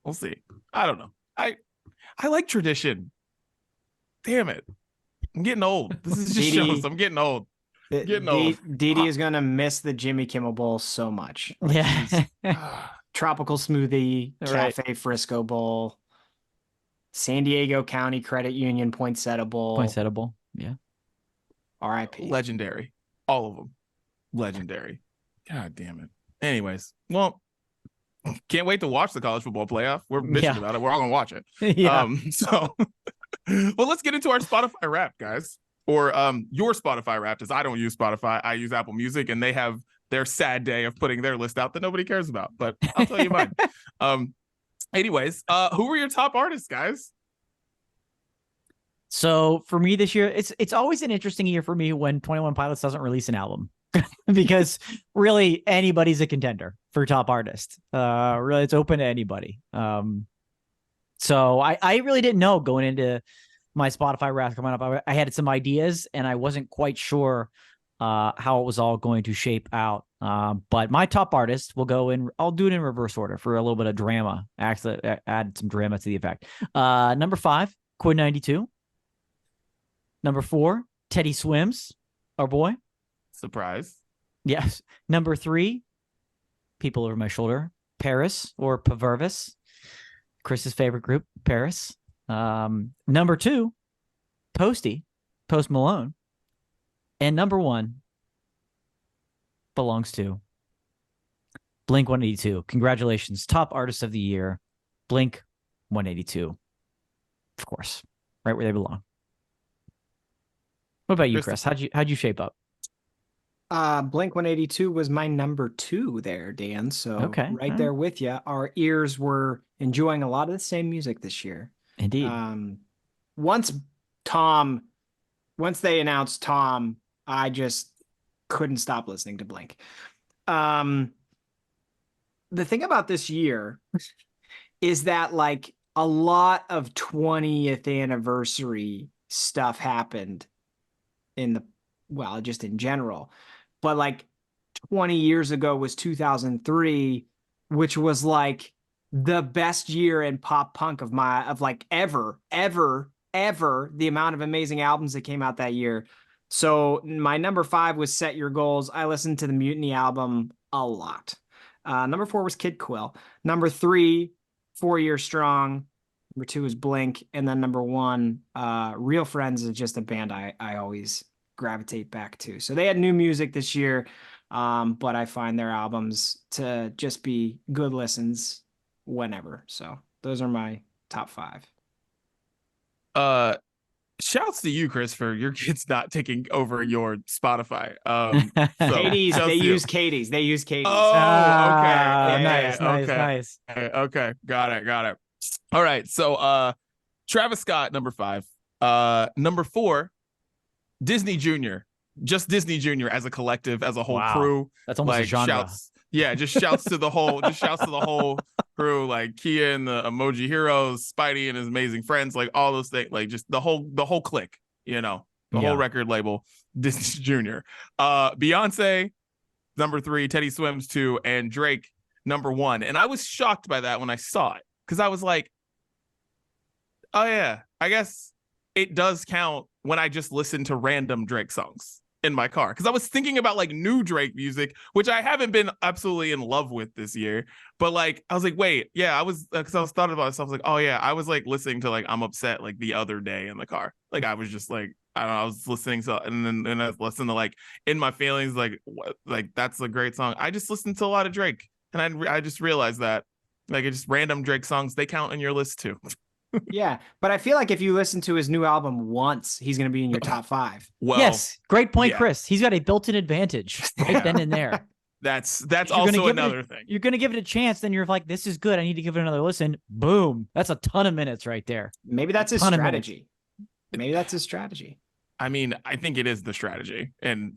Speaker 3: we'll see. I don't know. I like tradition. Damn it. I'm getting old. This is just shows I'm getting old.
Speaker 1: Didi is going to miss the Jimmy Kimmel Bowl so much. Like,
Speaker 2: Yeah.
Speaker 1: Tropical Smoothie, Cafe Frisco Bowl, San Diego County Credit Union Poinsettia Bowl.
Speaker 2: Yeah.
Speaker 1: R.I.P.
Speaker 3: Legendary. All of them. Legendary. God damn it. Anyways, well, can't wait to watch the college football playoff. We're bitching about it. We're all going to watch it.
Speaker 2: Yeah.
Speaker 3: Well, let's get into our Spotify Wrapped, guys. Or your Spotify Wrapped, as I don't use Spotify. I use Apple Music, and they have their sad day of putting their list out that nobody cares about. But I'll tell you mine. Anyways, who were your top artists, guys?
Speaker 2: So for me this year, it's always an interesting year for me when 21 Pilots doesn't release an album. Because really anybody's a contender for top artist. Really, it's open to anybody. So I really didn't know going into my Spotify Wrapped coming up. I had some ideas and I wasn't quite sure how it was all going to shape out. But my top artist will go in. I'll do it in reverse order for a little bit of drama. Actually, add some drama to the effect. Number 5, Quid 92. Number 4, Teddy Swims, our boy.
Speaker 3: Surprise.
Speaker 2: Yes. Number 3, people over my shoulder, Paris or Pavervis, Chris's favorite group, Paris. Number 2, Post Malone. And number 1 belongs to Blink 182. Congratulations. Top artist of the year, Blink 182. Of course, right where they belong. What about you, Chris? How'd you shape up?
Speaker 1: Blink 182 was my number 2 there, Dan. So right there with you. Our ears were enjoying a lot of the same music this year.
Speaker 2: Indeed.
Speaker 1: Once they announced Tom, I just couldn't stop listening to Blink. The thing about this year is that like a lot of 20th anniversary stuff happened just in general. But like 20 years ago was 2003, which was like the best year in pop punk of like ever, the amount of amazing albums that came out that year. So my number 5 was Set Your Goals. I listened to the Mutiny album a lot. Number 4 was Kid Quill. Number 3, 4 Year Strong. Number 2 is Blink. And then number 1, Real Friends is just a band I always gravitate back to. So they had new music this year, but I find their albums to just be good listens whenever. So those are my top 5.
Speaker 3: Shouts to you, Chris, for your kids not taking over your Spotify.
Speaker 1: Katie's, they use Katie's.
Speaker 3: Oh, okay.
Speaker 2: Nice.
Speaker 3: Okay. Got it. All right. So Travis Scott, number 5. Number 4, Disney Jr. Just Disney Jr. as a collective, as a whole crew.
Speaker 2: That's almost like a genre.
Speaker 3: Shouts to the whole crew, like Kia and the Emoji Heroes, Spidey and his amazing friends, like all those things, like just the whole clique, you know, the whole record label, Disney Jr. Beyonce, number 3, Teddy Swims 2, and Drake, number 1. And I was shocked by that when I saw it, because I was like, oh yeah, I guess it does count when I just listen to random Drake songs in my car. Because I was thinking about like new Drake music, which I haven't been absolutely in love with this year. But like, I was like, wait, yeah, I was, because I was thought about it. I was like, oh yeah, I was like listening to like I'm Upset like the other day in the car. Like I was just like, I don't know, I was listening to, and I listened to like In My Feelings, like what, like that's a great song. I just listened to a lot of Drake, and I just realized that like it's just random Drake songs, they count in your list too.
Speaker 1: Yeah, but I feel like if you listen to his new album once, he's going to be in your top 5.
Speaker 2: Well, yes, great point, Chris. He's got a built-in advantage right then and there.
Speaker 3: That's also another thing.
Speaker 2: You're going to give it a chance. Then you're like, this is good. I need to give it another listen. Boom. That's a ton of minutes right there.
Speaker 1: Maybe that's his strategy. Maybe that's his strategy.
Speaker 3: I mean, I think it is the strategy, and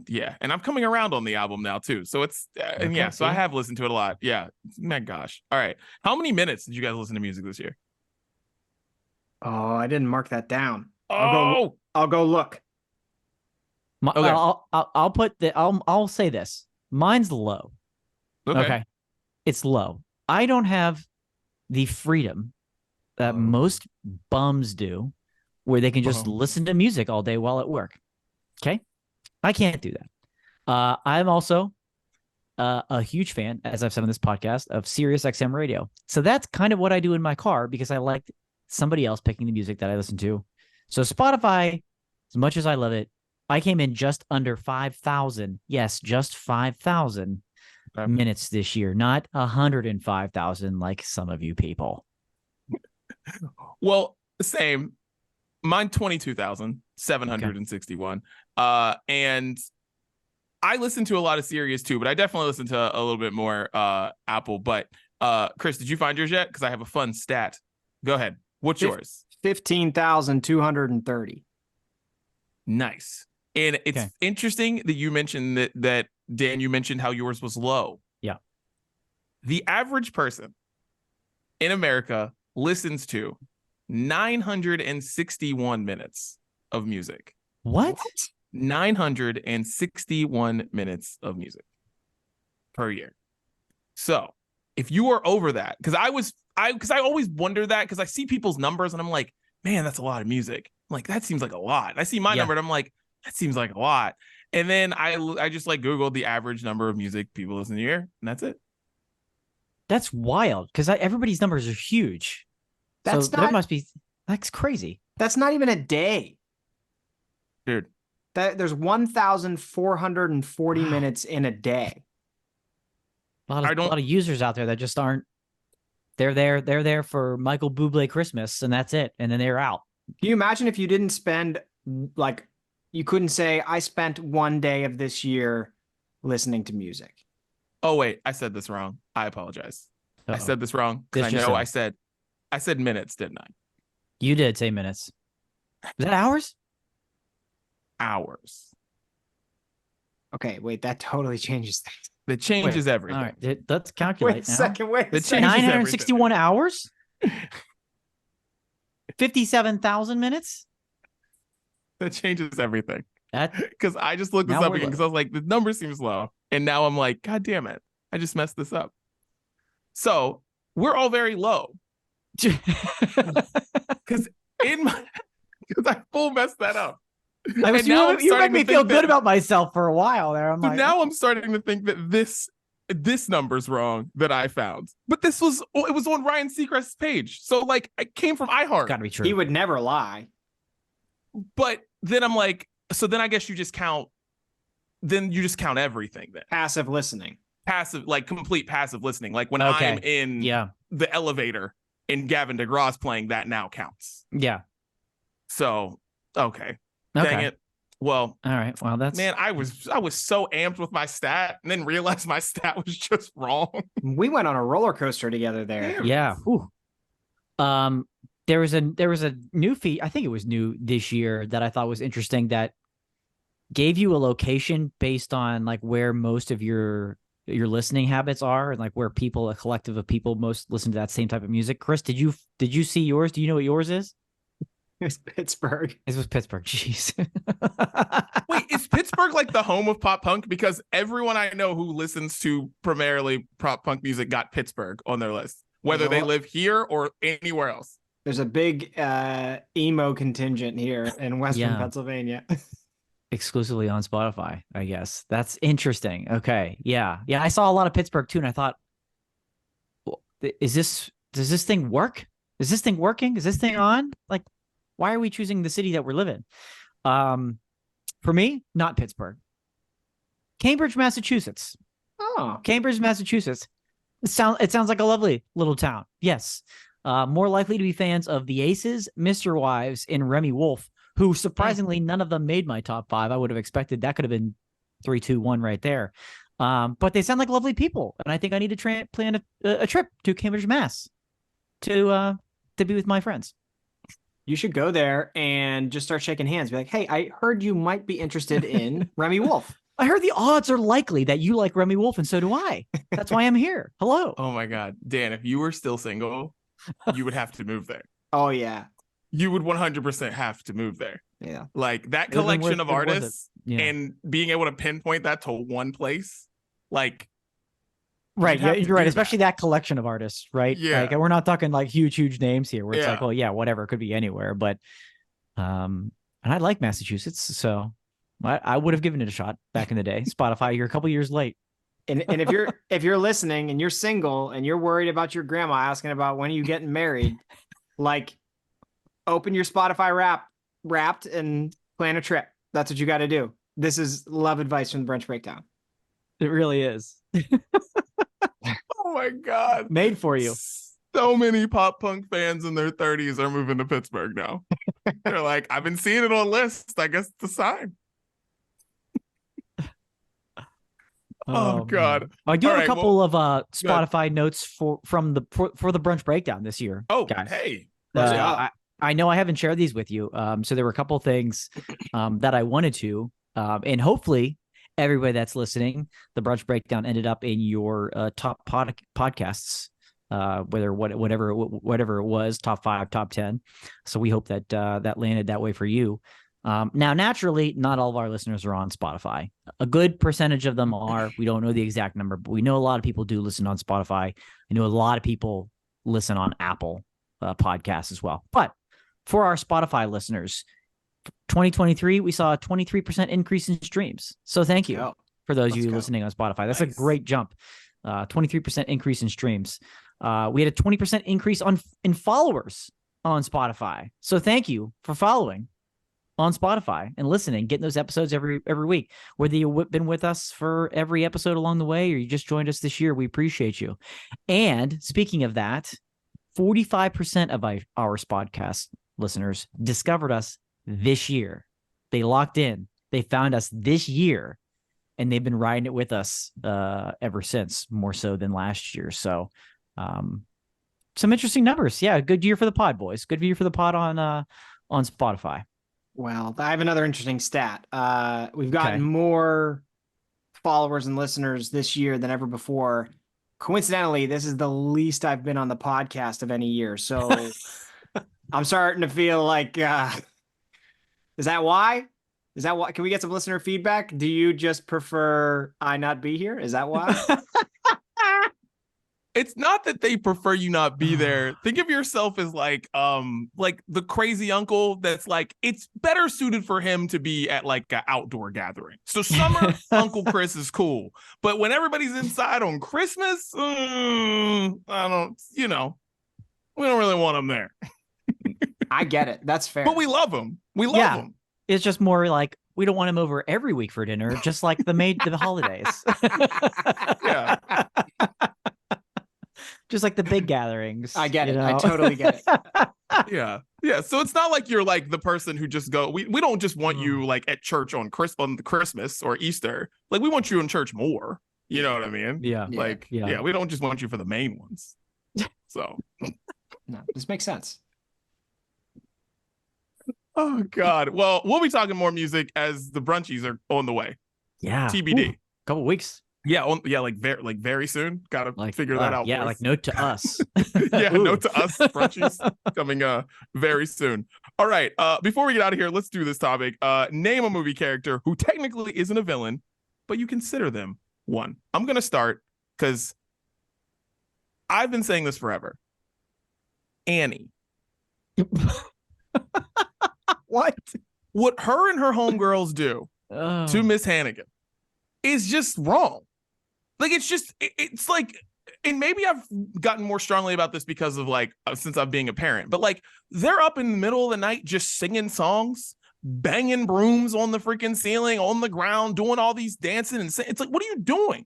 Speaker 3: yeah, and I'm coming around on the album now too. So it's so I have listened to it a lot. Yeah, my gosh. All right, how many minutes did you guys listen to music this year?
Speaker 1: Oh, I didn't mark that down.
Speaker 3: Oh,
Speaker 1: I'll go look.
Speaker 2: Okay. I'll say this. Mine's low.
Speaker 3: Okay.
Speaker 2: It's low. I don't have the freedom that most bums do, where they can just listen to music all day while at work. Okay. I can't do that. I'm also a huge fan, as I've said on this podcast, of Sirius XM radio. So that's kind of what I do in my car because I like somebody else picking the music that I listen to. So Spotify, as much as I love it, I came in just under 5,000. Yes, just 5,000 minutes this year, not 105,000 like some of you people.
Speaker 3: Well, same. Mine 22,761. And I listen to a lot of Sirius too, but I definitely listen to a little bit more Apple. But Chris, did you find yours yet? Because I have a fun stat. Go ahead. What's yours?
Speaker 1: 15,230.
Speaker 3: Nice. And it's interesting that you mentioned that Dan, you mentioned how yours was low.
Speaker 2: Yeah.
Speaker 3: The average person in America listens to 961 minutes of music.
Speaker 2: What?
Speaker 3: 961 minutes of music per year. So if you are over that, because I always wonder that because I see people's numbers and I'm like, man, that's a lot of music. I'm like, that seems like a lot. And I see my number and I'm like, that seems like a lot. And then I just like Googled the average number of music people listen to a year, and that's it.
Speaker 2: That's wild because everybody's numbers are huge. That's crazy.
Speaker 1: That's not even a day.
Speaker 3: Dude.
Speaker 1: There's 1,440 minutes in a day.
Speaker 2: A lot of users out there that just aren't. They're there for Michael Bublé Christmas, and that's it. And then they're out.
Speaker 1: Can you imagine if you didn't spend, like, you couldn't say, I spent one day of this year listening to music.
Speaker 3: Oh, wait, I said this wrong. I apologize. I said this wrong because I know I said minutes, didn't I?
Speaker 2: You did say minutes. Is that hours?
Speaker 3: Hours.
Speaker 1: Okay, wait, that totally changes things.
Speaker 3: It changes everything.
Speaker 2: All right, let's calculate.
Speaker 1: Wait a second.
Speaker 2: 961 hours? 57,000 minutes?
Speaker 3: That changes everything.
Speaker 2: That
Speaker 3: because I just looked this up again because I was like, the number seems low. And now I'm like, God damn it. I just messed this up. So we're all very low. Because I full messed that up.
Speaker 2: You made me feel good about myself for a while there.
Speaker 3: Now I'm starting to think that this number's wrong that I found. But it was on Ryan Seacrest's page. So like it came from iHeart.
Speaker 2: Gotta be true.
Speaker 1: He would never lie.
Speaker 3: But then I'm like, so then I guess you just count everything then.
Speaker 1: Passive listening.
Speaker 3: Like complete passive listening. Like when I'm in the elevator and Gavin DeGraw's playing, that now counts.
Speaker 2: Yeah.
Speaker 3: So, okay. Dang it. Well,
Speaker 2: all right. Well,
Speaker 3: I was so amped with my stat and then realized my stat was just wrong.
Speaker 1: We went on a roller coaster together there.
Speaker 2: Yeah. Ooh. There was a new feat. I think it was new this year that I thought was interesting that gave you a location based on like where most of your listening habits are and like where a collective of people most listen to that same type of music. Chris, did you see yours? Do you know what yours is?
Speaker 1: It was Pittsburgh.
Speaker 2: It was Pittsburgh. Jeez.
Speaker 3: Wait, is Pittsburgh like the home of pop punk? Because everyone I know who listens to primarily pop punk music got Pittsburgh on their list, whether they live here or anywhere else.
Speaker 1: There's a big emo contingent here in Western Pennsylvania.
Speaker 2: Exclusively on Spotify, I guess. That's interesting. Okay. Yeah. Yeah. I saw a lot of Pittsburgh too. And I thought, does this thing work? Is this thing working? Is this thing on? Like, why are we choosing the city that we're living? For me, not Pittsburgh. Cambridge, Massachusetts.
Speaker 1: Oh,
Speaker 2: Cambridge, Massachusetts. It sounds like a lovely little town. Yes. More likely to be fans of the Aces, Mr. Wives, and Remy Wolf, who surprisingly none of them made my top 5. I would have expected that could have been 3, 2, 1 right there. But they sound like lovely people, and I think I need to plan a trip to Cambridge, Mass, to be with my friends.
Speaker 1: You should go there and just start shaking hands. Be like, hey, I heard you might be interested in Remy Wolf.
Speaker 2: I heard the odds are likely that you like Remy Wolf, and so do I. That's why I'm here. Hello.
Speaker 3: Oh my God, Dan, if you were still single, you would have to move there.
Speaker 1: Oh yeah.
Speaker 3: You would 100% have to move there.
Speaker 1: Yeah.
Speaker 3: Like that collection of artists and being able to pinpoint that to one place, like.
Speaker 2: Right. Yeah, you're right. Especially that collection of artists, right?
Speaker 3: Yeah.
Speaker 2: Like, we're not talking like huge names here where it's like, well, yeah, whatever. It could be anywhere. But, and I like Massachusetts. So I would have given it a shot back in the day. Spotify, you're a couple years late.
Speaker 1: And if you're listening and you're single and you're worried about your grandma asking about when are you getting married, like open your Spotify Wrapped and plan a trip. That's what you got to do. This is love advice from the Brunch Breakdown.
Speaker 2: It really is.
Speaker 3: Oh my God.
Speaker 2: Made for you.
Speaker 3: So many pop punk fans in their 30s are moving to Pittsburgh now. They're like, I've been seeing it on lists. I guess it's a sign. Oh God.
Speaker 2: I do have a couple of Spotify notes for the Brunch Breakdown this year.
Speaker 3: Oh,
Speaker 2: guys.
Speaker 3: Hey.
Speaker 2: I know I haven't shared these with you. So there were a couple things that I wanted to, and hopefully everybody that's listening, the Brunch Breakdown ended up in your top podcasts, whatever it was, top 5, top 10. So we hope that that landed that way for you. Now, naturally, not all of our listeners are on Spotify. A good percentage of them are. We don't know the exact number, but we know a lot of people do listen on Spotify. I know a lot of people listen on Apple podcasts as well. But for our Spotify listeners, 2023, we saw a 23% increase in streams. So thank you for those of you listening on Spotify. That's a great jump. 23% increase in streams. We had a 20% increase in followers on Spotify. So thank you for following on Spotify and listening, getting those episodes every week. Whether you've been with us for every episode along the way or you just joined us this year, we appreciate you. And speaking of that, 45% of our podcast listeners discovered us this year. They locked in. They found us this year, and they've been riding it with us ever since, more so than last year. So some interesting numbers. Yeah, good year for the pod, boys. Good year for the pod on Spotify.
Speaker 1: Well, I have another interesting stat. We've gotten more followers and listeners this year than ever before. Coincidentally, this is the least I've been on the podcast of any year. So I'm starting to feel like, is that why? Is that why? Can we get some listener feedback? Do you just prefer I not be here? Is that why?
Speaker 3: It's not that they prefer you not be there. Think of yourself as like the crazy uncle that's like, it's better suited for him to be at like an outdoor gathering. So summer, Uncle Chris is cool. But when everybody's inside on Christmas, I don't, we don't really want him there.
Speaker 1: I get it. That's fair.
Speaker 3: But we love him. We love him.
Speaker 2: It's just more like, we don't want him over every week for dinner, just like the holidays.
Speaker 3: Yeah.
Speaker 2: Just like the big gatherings.
Speaker 1: I get it. I totally get it.
Speaker 3: Yeah. Yeah. So it's not like you're like the person who just we don't just want you like at church on Christmas or Easter. Like we want you in church more. You know what I mean?
Speaker 2: Yeah.
Speaker 3: Like, yeah, we don't just want you for the main ones. So
Speaker 1: no, this makes sense.
Speaker 3: Oh God. Well, we'll be talking more music as the brunchies are on the way.
Speaker 2: Yeah.
Speaker 3: TBD.
Speaker 2: Ooh, couple weeks.
Speaker 3: Yeah, like very soon. Gotta figure that out.
Speaker 2: Yeah,
Speaker 3: boys.
Speaker 2: like note to us.
Speaker 3: Yeah, note to us. Brunchies coming very soon. All right. Before we get out of here, let's do this topic. Name a movie character who technically isn't a villain, but you consider them one. I'm gonna start because I've been saying this forever. Annie. What her and her homegirls do to Miss Hannigan is just wrong. Like, it's like, and maybe I've gotten more strongly about this because of like, since I'm being a parent, but like they're up in the middle of the night, just singing songs, banging brooms on the freaking ceiling, on the ground, doing all these dancing and it's like, what are you doing?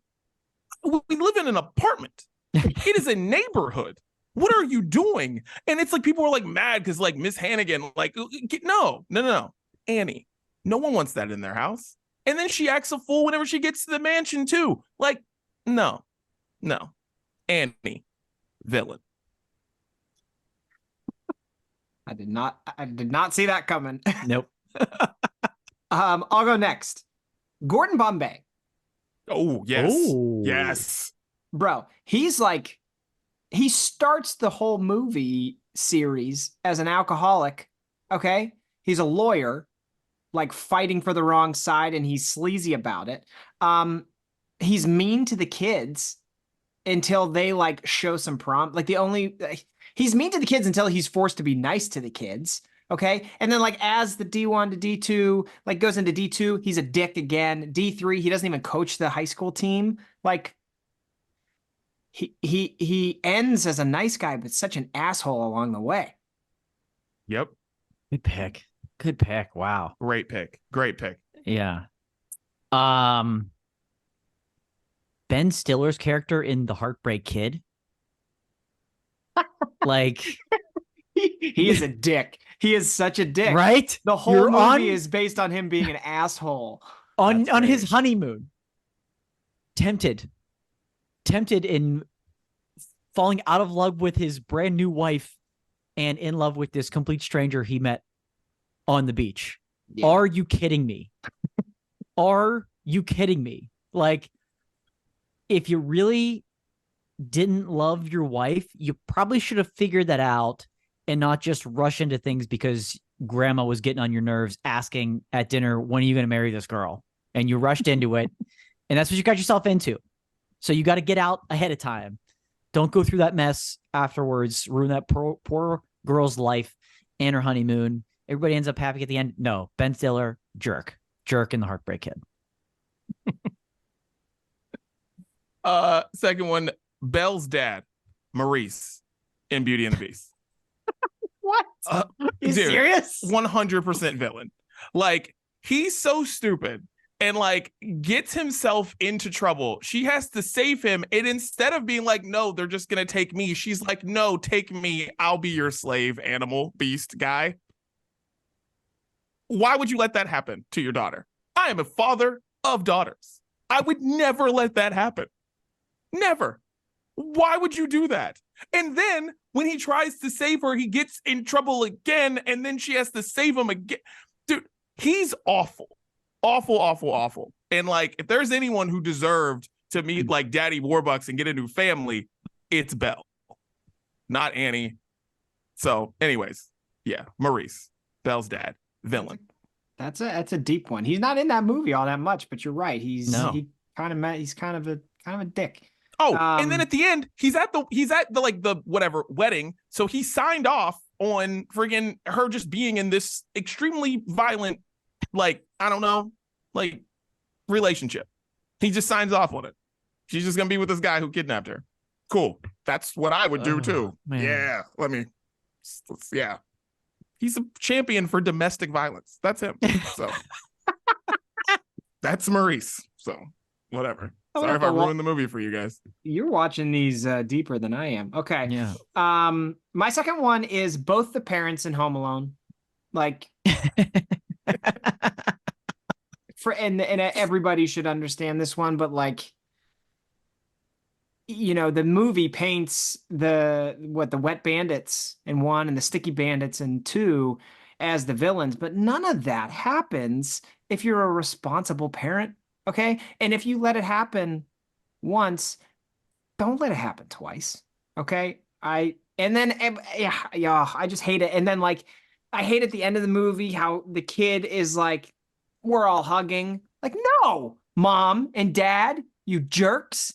Speaker 3: We live in an apartment. It is a neighborhood. What are you doing? And it's like, people are like mad because like Miss Hannigan, like, no. Annie, no one wants that in their house. And then she acts a fool whenever she gets to the mansion too. Like, no. Annie, villain.
Speaker 1: I did not see that coming.
Speaker 2: Nope.
Speaker 1: I'll go next. Gordon Bombay.
Speaker 3: Oh, yes.
Speaker 2: Oh.
Speaker 3: Yes.
Speaker 1: Bro, he's like, he starts the whole movie series as an alcoholic. Okay. He's a lawyer, like fighting for the wrong side, and he's sleazy about it. He's mean to the kids until they like show some he's mean to the kids until he's forced to be nice to the kids. Okay. And then like as the D1 to D2 like goes into D2, he's a dick again. D3, he doesn't even coach the high school team. Like he ends as a nice guy, but such an asshole along the way.
Speaker 3: Yep.
Speaker 2: Good pick. Good pick. Wow.
Speaker 3: Great pick. Great pick.
Speaker 2: Yeah. Ben Stiller's character in The Heartbreak Kid. Like
Speaker 1: he is a dick. He is such a dick.
Speaker 2: Right?
Speaker 1: The whole movie is based on him being an asshole.
Speaker 2: On his honeymoon. Tempted in falling out of love with his brand new wife and in love with this complete stranger he met on the beach. Yeah. Are you kidding me? Are you kidding me? Like, if you really didn't love your wife, you probably should have figured that out and not just rush into things because grandma was getting on your nerves asking at dinner, when are you going to marry this girl? And you rushed into it. And that's what you got yourself into. So you got to get out ahead of time. Don't go through that mess afterwards, ruin that poor girl's life and her honeymoon. Everybody ends up happy at the end. No, Ben Stiller, jerk in The Heartbreak Kid.
Speaker 3: Second one, Belle's dad, Maurice, in Beauty and the Beast.
Speaker 1: What? You serious?
Speaker 3: 100% villain. Like, he's so stupid and like gets himself into trouble. She has to save him. And instead of being like, no, they're just going to take me, she's like, no, take me. I'll be your slave, animal, beast guy. Why would you let that happen to your daughter? I am a father of daughters. I would never let that happen. Never. Why would you do that? And then when he tries to save her, he gets in trouble again, and then she has to save him again. Dude, he's awful. Awful. And like, if there's anyone who deserved to meet like Daddy Warbucks and get a new family, it's Belle, not Annie. So anyways, yeah, Maurice, Belle's dad, villain.
Speaker 1: That's a deep one. He's not in that movie all that much, but you're right. He's kind of a dick.
Speaker 3: Oh, and then at the end, he's at the like the whatever wedding. So he signed off on friggin' her just being in this extremely violent, like, I don't know, like relationship. He just signs off on it. She's just gonna be with this guy who kidnapped her. Cool. That's what I would do too. Man. Yeah. Yeah. He's a champion for domestic violence. That's him. So that's Maurice. So whatever. Sorry if I ruined the movie for you guys.
Speaker 1: You're watching these deeper than I am. Okay.
Speaker 2: Yeah.
Speaker 1: My second one is both the parents in Home Alone. Like, and everybody should understand this one, but like, you know, the movie paints the wet bandits in 1 and the sticky bandits in 2 as the villains, but none of that happens if you're a responsible parent. Okay. And if you let it happen once, don't let it happen twice. Okay. I just hate it. And then like, I hate at the end of the movie how the kid is like, we're all hugging. Like, no, mom and dad, you jerks.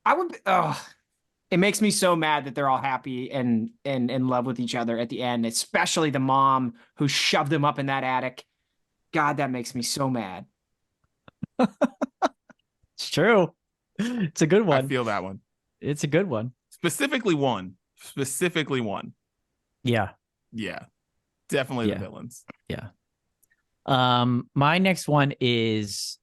Speaker 1: It makes me so mad that they're all happy and in love with each other at the end, especially the mom who shoved them up in that attic. God, that makes me so mad.
Speaker 2: It's true. It's a good one.
Speaker 3: I feel that one.
Speaker 2: It's a good one.
Speaker 3: Specifically one. Yeah. Definitely the villains.
Speaker 2: Yeah. My next one is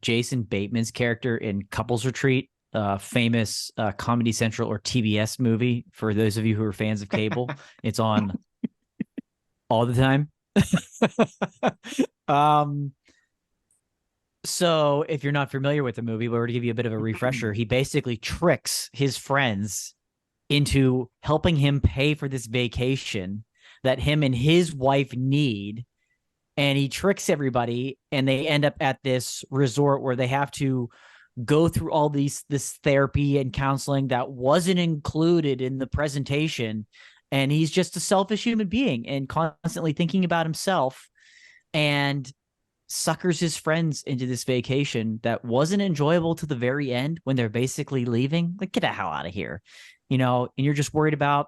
Speaker 2: Jason Bateman's character in Couples Retreat, famous Comedy Central or TBS movie for those of you who are fans of cable. It's on all the time. So if you're not familiar with the movie, we're to give you a bit of a refresher. He basically tricks his friends into helping him pay for this vacation that him and his wife need. And he tricks everybody, and they end up at this resort where they have to go through all this therapy and counseling that wasn't included in the presentation. And he's just a selfish human being and constantly thinking about himself, and suckers his friends into this vacation that wasn't enjoyable to the very end when they're basically leaving. Like, get the hell out of here, and you're just worried about,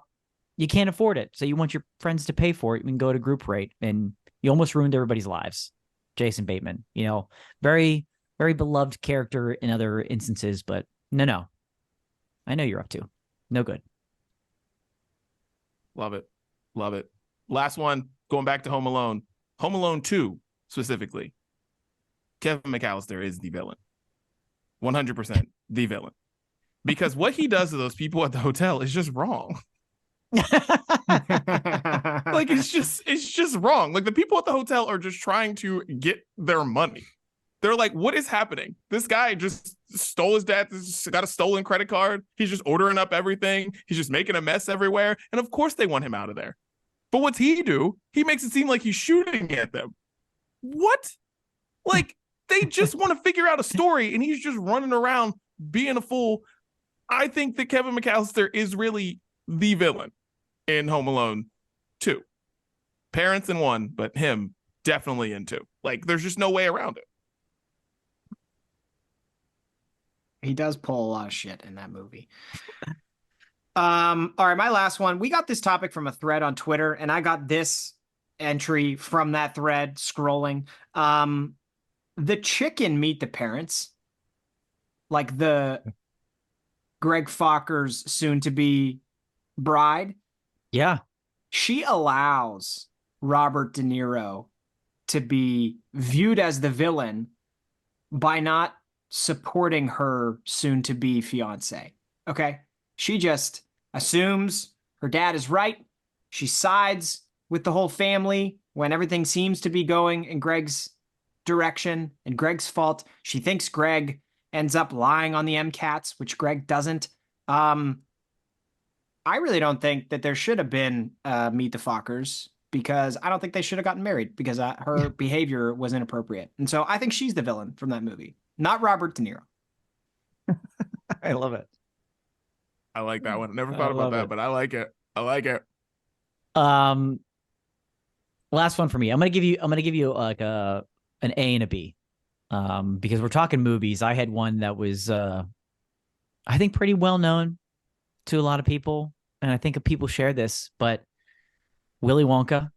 Speaker 2: you can't afford it, so you want your friends to pay for it. You can go to group rate, and you almost ruined everybody's lives. Jason Bateman, very, very beloved character in other instances, but no, I know you're up to no good.
Speaker 3: Love it. Last one, going back to Home Alone 2 specifically. Kevin McAllister is the villain. 100% the villain. Because what he does to those people at the hotel is just wrong. Like, it's just wrong. Like, the people at the hotel are just trying to get their money. They're like, what is happening? This guy just stole his dad's, got a stolen credit card. He's just ordering up everything. He's just making a mess everywhere. And of course they want him out of there. But what's he do? He makes it seem like he's shooting at them. What? Like, they just want to figure out a story, and he's just running around being a fool. I think that Kevin McAllister is really the villain in Home Alone 2. Parents in 1, but him definitely in 2. Like, there's just no way around it.
Speaker 1: He does pull a lot of shit in that movie. All right, my last one. We got this topic from a thread on Twitter, and I got this entry from that thread scrolling. The chicken Meet the Parents, like the Greg Focker's soon-to-be bride.
Speaker 2: Yeah.
Speaker 1: She allows Robert De Niro to be viewed as the villain by not supporting her soon-to-be fiance. Okay? She just assumes her dad is right. She sides with the whole family when everything seems to be going in Greg's direction and Greg's fault. She thinks Greg ends up lying on the MCATs, which Greg doesn't. I really don't think that there should have been Meet the Fockers, because I don't think they should have gotten married, because her behavior was inappropriate. And so I think she's the villain from that movie, not Robert De Niro.
Speaker 2: I love it.
Speaker 3: I like that one. Never thought about that, but I like it.
Speaker 2: Last one for me. I'm gonna give you like an A and a B, because we're talking movies. I had one that was I think pretty well known to a lot of people, and I think people share this, but Willy Wonka.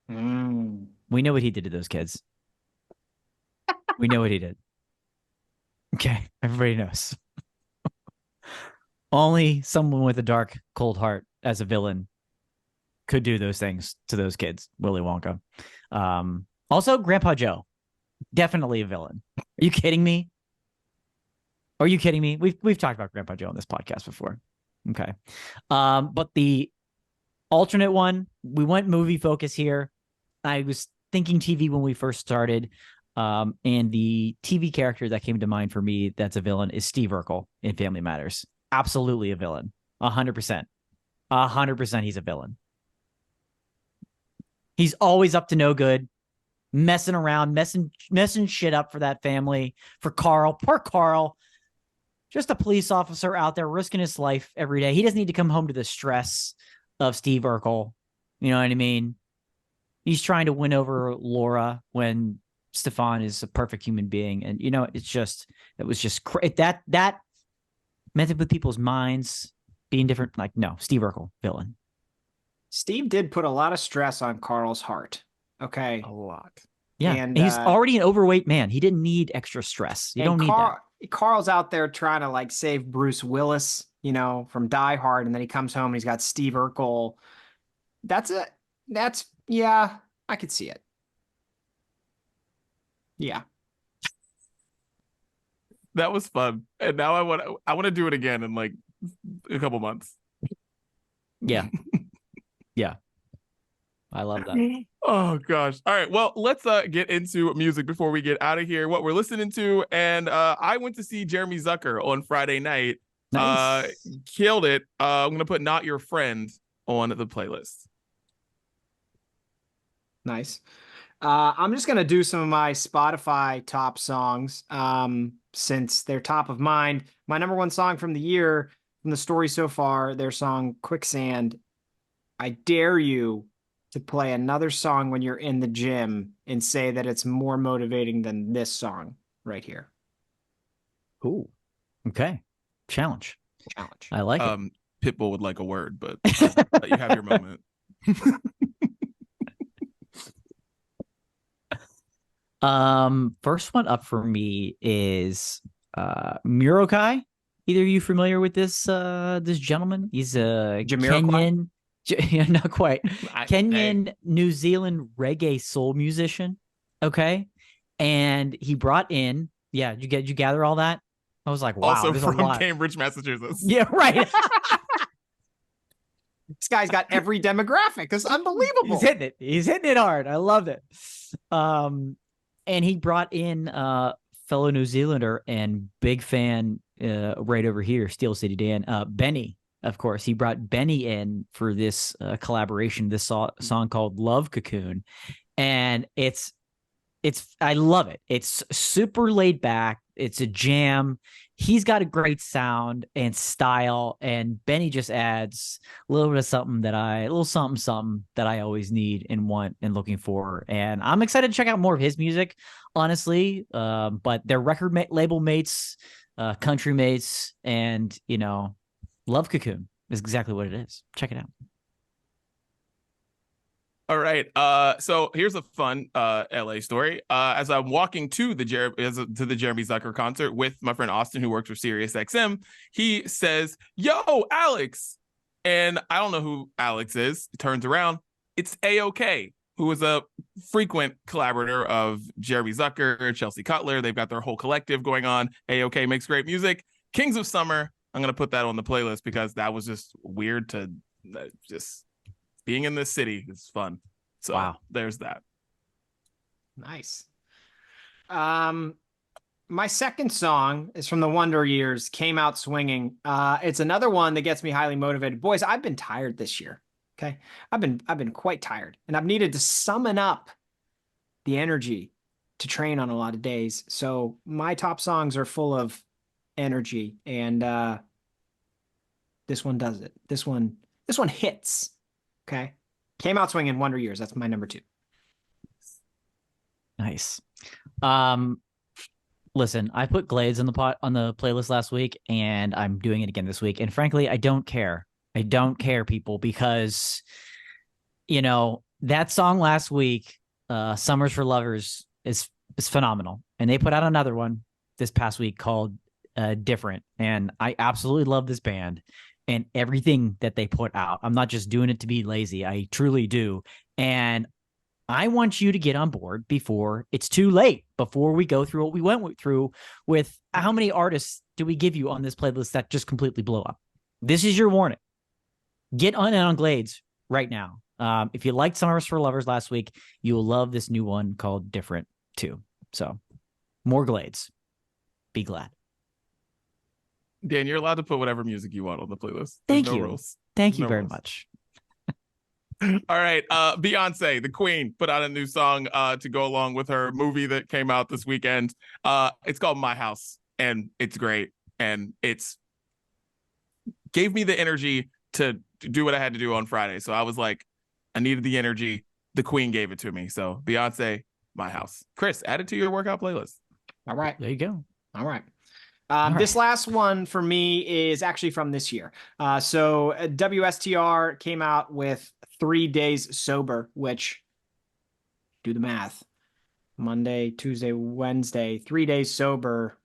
Speaker 2: We know what he did to those kids. We know what he did. Okay, everybody knows. Only someone with a dark, cold heart as a villain could do those things to those kids. Willy Wonka. Also, Grandpa Joe, definitely a villain. Are you kidding me? We've talked about Grandpa Joe on this podcast before. Okay. But the alternate one, we went movie focus here. I was thinking TV when we first started. And the TV character that came to mind for me that's a villain is Steve Urkel in Family Matters. Absolutely a villain. 100%. 100% he's a villain. He's always up to no good, messing around, messing shit up for that family, for Carl. Poor Carl. Just a police officer out there risking his life every day. He doesn't need to come home to the stress of Steve Urkel. You know what I mean? He's trying to win over Laura when Stefan is a perfect human being. And, it was just that meant it with people's minds being different. Like, no, Steve Urkel, villain.
Speaker 1: Steve did put a lot of stress on Carl's heart. Okay.
Speaker 3: A lot.
Speaker 2: Yeah. And he's already an overweight man. He didn't need extra stress. You don't need that.
Speaker 1: Carl's out there trying to like save Bruce Willis, from Die Hard. And then he comes home and he's got Steve Urkel. Yeah, I could see it. Yeah.
Speaker 3: That was fun. And now I want to do it again in like a couple months.
Speaker 2: Yeah. Yeah. I love that.
Speaker 3: Oh gosh. All right. Well, let's get into music before we get out of here. What we're listening to, and I went to see Jeremy Zucker on Friday night.
Speaker 2: Nice.
Speaker 3: Killed it. I'm gonna put "Not Your Friend" on the playlist.
Speaker 1: Nice. I'm just gonna do some of my Spotify top songs, since they're top of mind. My number one song from the year, from the story so far, their song "Quicksand." I dare you to play another song when you're in the gym and say that it's more motivating than this song right here.
Speaker 2: Ooh. Okay. Challenge.
Speaker 1: Challenge.
Speaker 2: I like it.
Speaker 3: Pitbull would like a word, but let you have your moment.
Speaker 2: First one up for me is Murokai. Either of you familiar with this gentleman? He's a Kenyan, not quite. Kenyan, New Zealand reggae soul musician. Okay. And he brought in, did you gather all that? I was like, wow,
Speaker 3: also
Speaker 2: there's
Speaker 3: from
Speaker 2: a lot.
Speaker 3: Cambridge, Massachusetts.
Speaker 2: Yeah, right.
Speaker 1: This guy's got every demographic. It's unbelievable.
Speaker 2: He's hitting it. He's hitting it hard. I loved it. And he brought in fellow New Zealander and big fan right over here, Steel City Dan, Benny. Of course, he brought Benny in for this collaboration, this song called Love Cocoon. And I love it. It's super laid back. It's a jam. He's got a great sound and style, and Benny just adds a little bit of something that I always need and want and looking for. And I'm excited to check out more of his music, honestly. But they're record label mates, country mates, and Love Cocoon is exactly what it is. Check it out.
Speaker 3: All right. So here's a fun LA story. As I'm walking to the Jeremy Zucker concert with my friend Austin, who works for SiriusXM, he says, "Yo, Alex," and I don't know who Alex is. He turns around, it's AOK, who is a frequent collaborator of Jeremy Zucker, Chelsea Cutler. They've got their whole collective going on. AOK makes great music. Kings of Summer. I'm gonna put that on the playlist because that was just weird to just. Being in this city is fun. So wow. There's that.
Speaker 1: Nice. My second song is from the Wonder Years, Came Out Swinging. It's another one that gets me highly motivated. Boys, I've been tired this year. Okay. I've been quite tired, and I've needed to summon up the energy to train on a lot of days. So my top songs are full of energy, and this one does it. This one hits. Okay. Came Out Swinging, Wonder Years. That's my number 2.
Speaker 2: Nice. Listen, I put Glades on the playlist last week, and I'm doing it again this week. And frankly, I don't care. I don't care, people, because that song last week, Summers for Lovers, is phenomenal. And they put out another one this past week called Different. And I absolutely love this band and everything that they put out. I'm not just doing it to be lazy. I truly do. And I want you to get on board before it's too late, before we go through what we went through with how many artists do we give you on this playlist that just completely blow up. This is your warning. Get on Glades right now. If you liked Summers for Lovers last week, you will love this new one called Different too. So more Glades. Be glad.
Speaker 3: Dan, you're allowed to put whatever music you want on the playlist.
Speaker 2: Thank you. Thank you very much.
Speaker 3: All right. Beyonce, the queen, put out a new song to go along with her movie that came out this weekend. It's called My House, and it's great. And it's gave me the energy to do what I had to do on Friday. So I was like, I needed the energy. The queen gave it to me. So Beyonce, My House. Chris, add it to your workout playlist.
Speaker 1: All right.
Speaker 2: There you go.
Speaker 1: All right. This last one for me is actually from this year. So WSTR came out with 3 Days Sober, which, do the math, Monday, Tuesday, Wednesday, 3 days sober.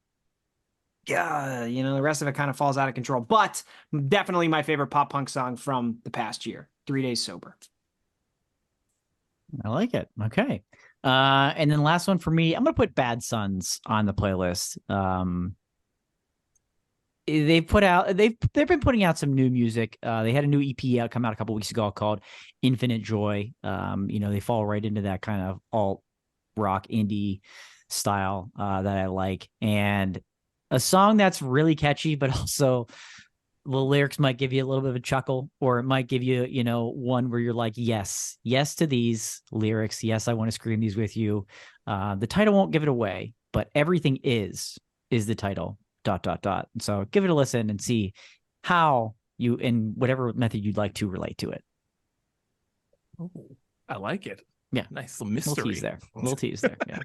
Speaker 1: Yeah, the rest of it kind of falls out of control, but definitely my favorite pop punk song from the past year, 3 Days Sober.
Speaker 2: I like it. Okay. And then last one for me, I'm going to put Bad Sons on the playlist. they've been putting out some new music. They had a new EP come out a couple weeks ago called Infinite Joy. They fall right into that kind of alt rock indie style that I like, and a song that's really catchy, but also the lyrics might give you a little bit of a chuckle, or it might give you, one where you're like, yes to these lyrics. Yes, I want to scream these with you. The title won't give it away, but everything is the title. ... So give it a listen and see how you, in whatever method you'd like to relate to it.
Speaker 3: Oh, I like it.
Speaker 2: Yeah.
Speaker 3: Nice little mystery.
Speaker 2: Little tease there. Yeah.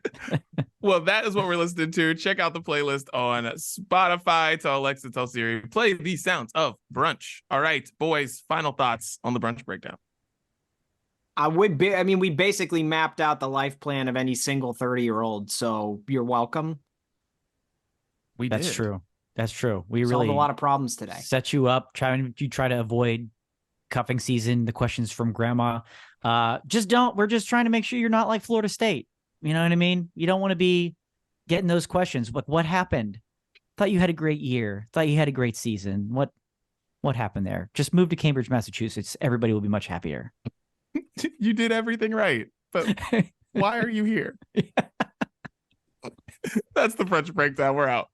Speaker 3: Well, that is what we're listening to. Check out the playlist on Spotify. Tell Alexa, tell Siri, play the sounds of Brunch. All right, boys, final thoughts on the Brunch breakdown.
Speaker 1: We basically mapped out the life plan of any single 30-year-old, so you're welcome.
Speaker 2: That's true. We
Speaker 1: solved
Speaker 2: really
Speaker 1: a lot of problems today.
Speaker 2: Set you up. You try to avoid cuffing season, the questions from grandma. We're just trying to make sure you're not like Florida State. You know what I mean? You don't want to be getting those questions. Like, what happened? Thought you had a great year. Thought you had a great season. What happened there? Just move to Cambridge, Massachusetts. Everybody will be much happier.
Speaker 3: You did everything right, but why are you here? That's the Brunch breakdown. We're out.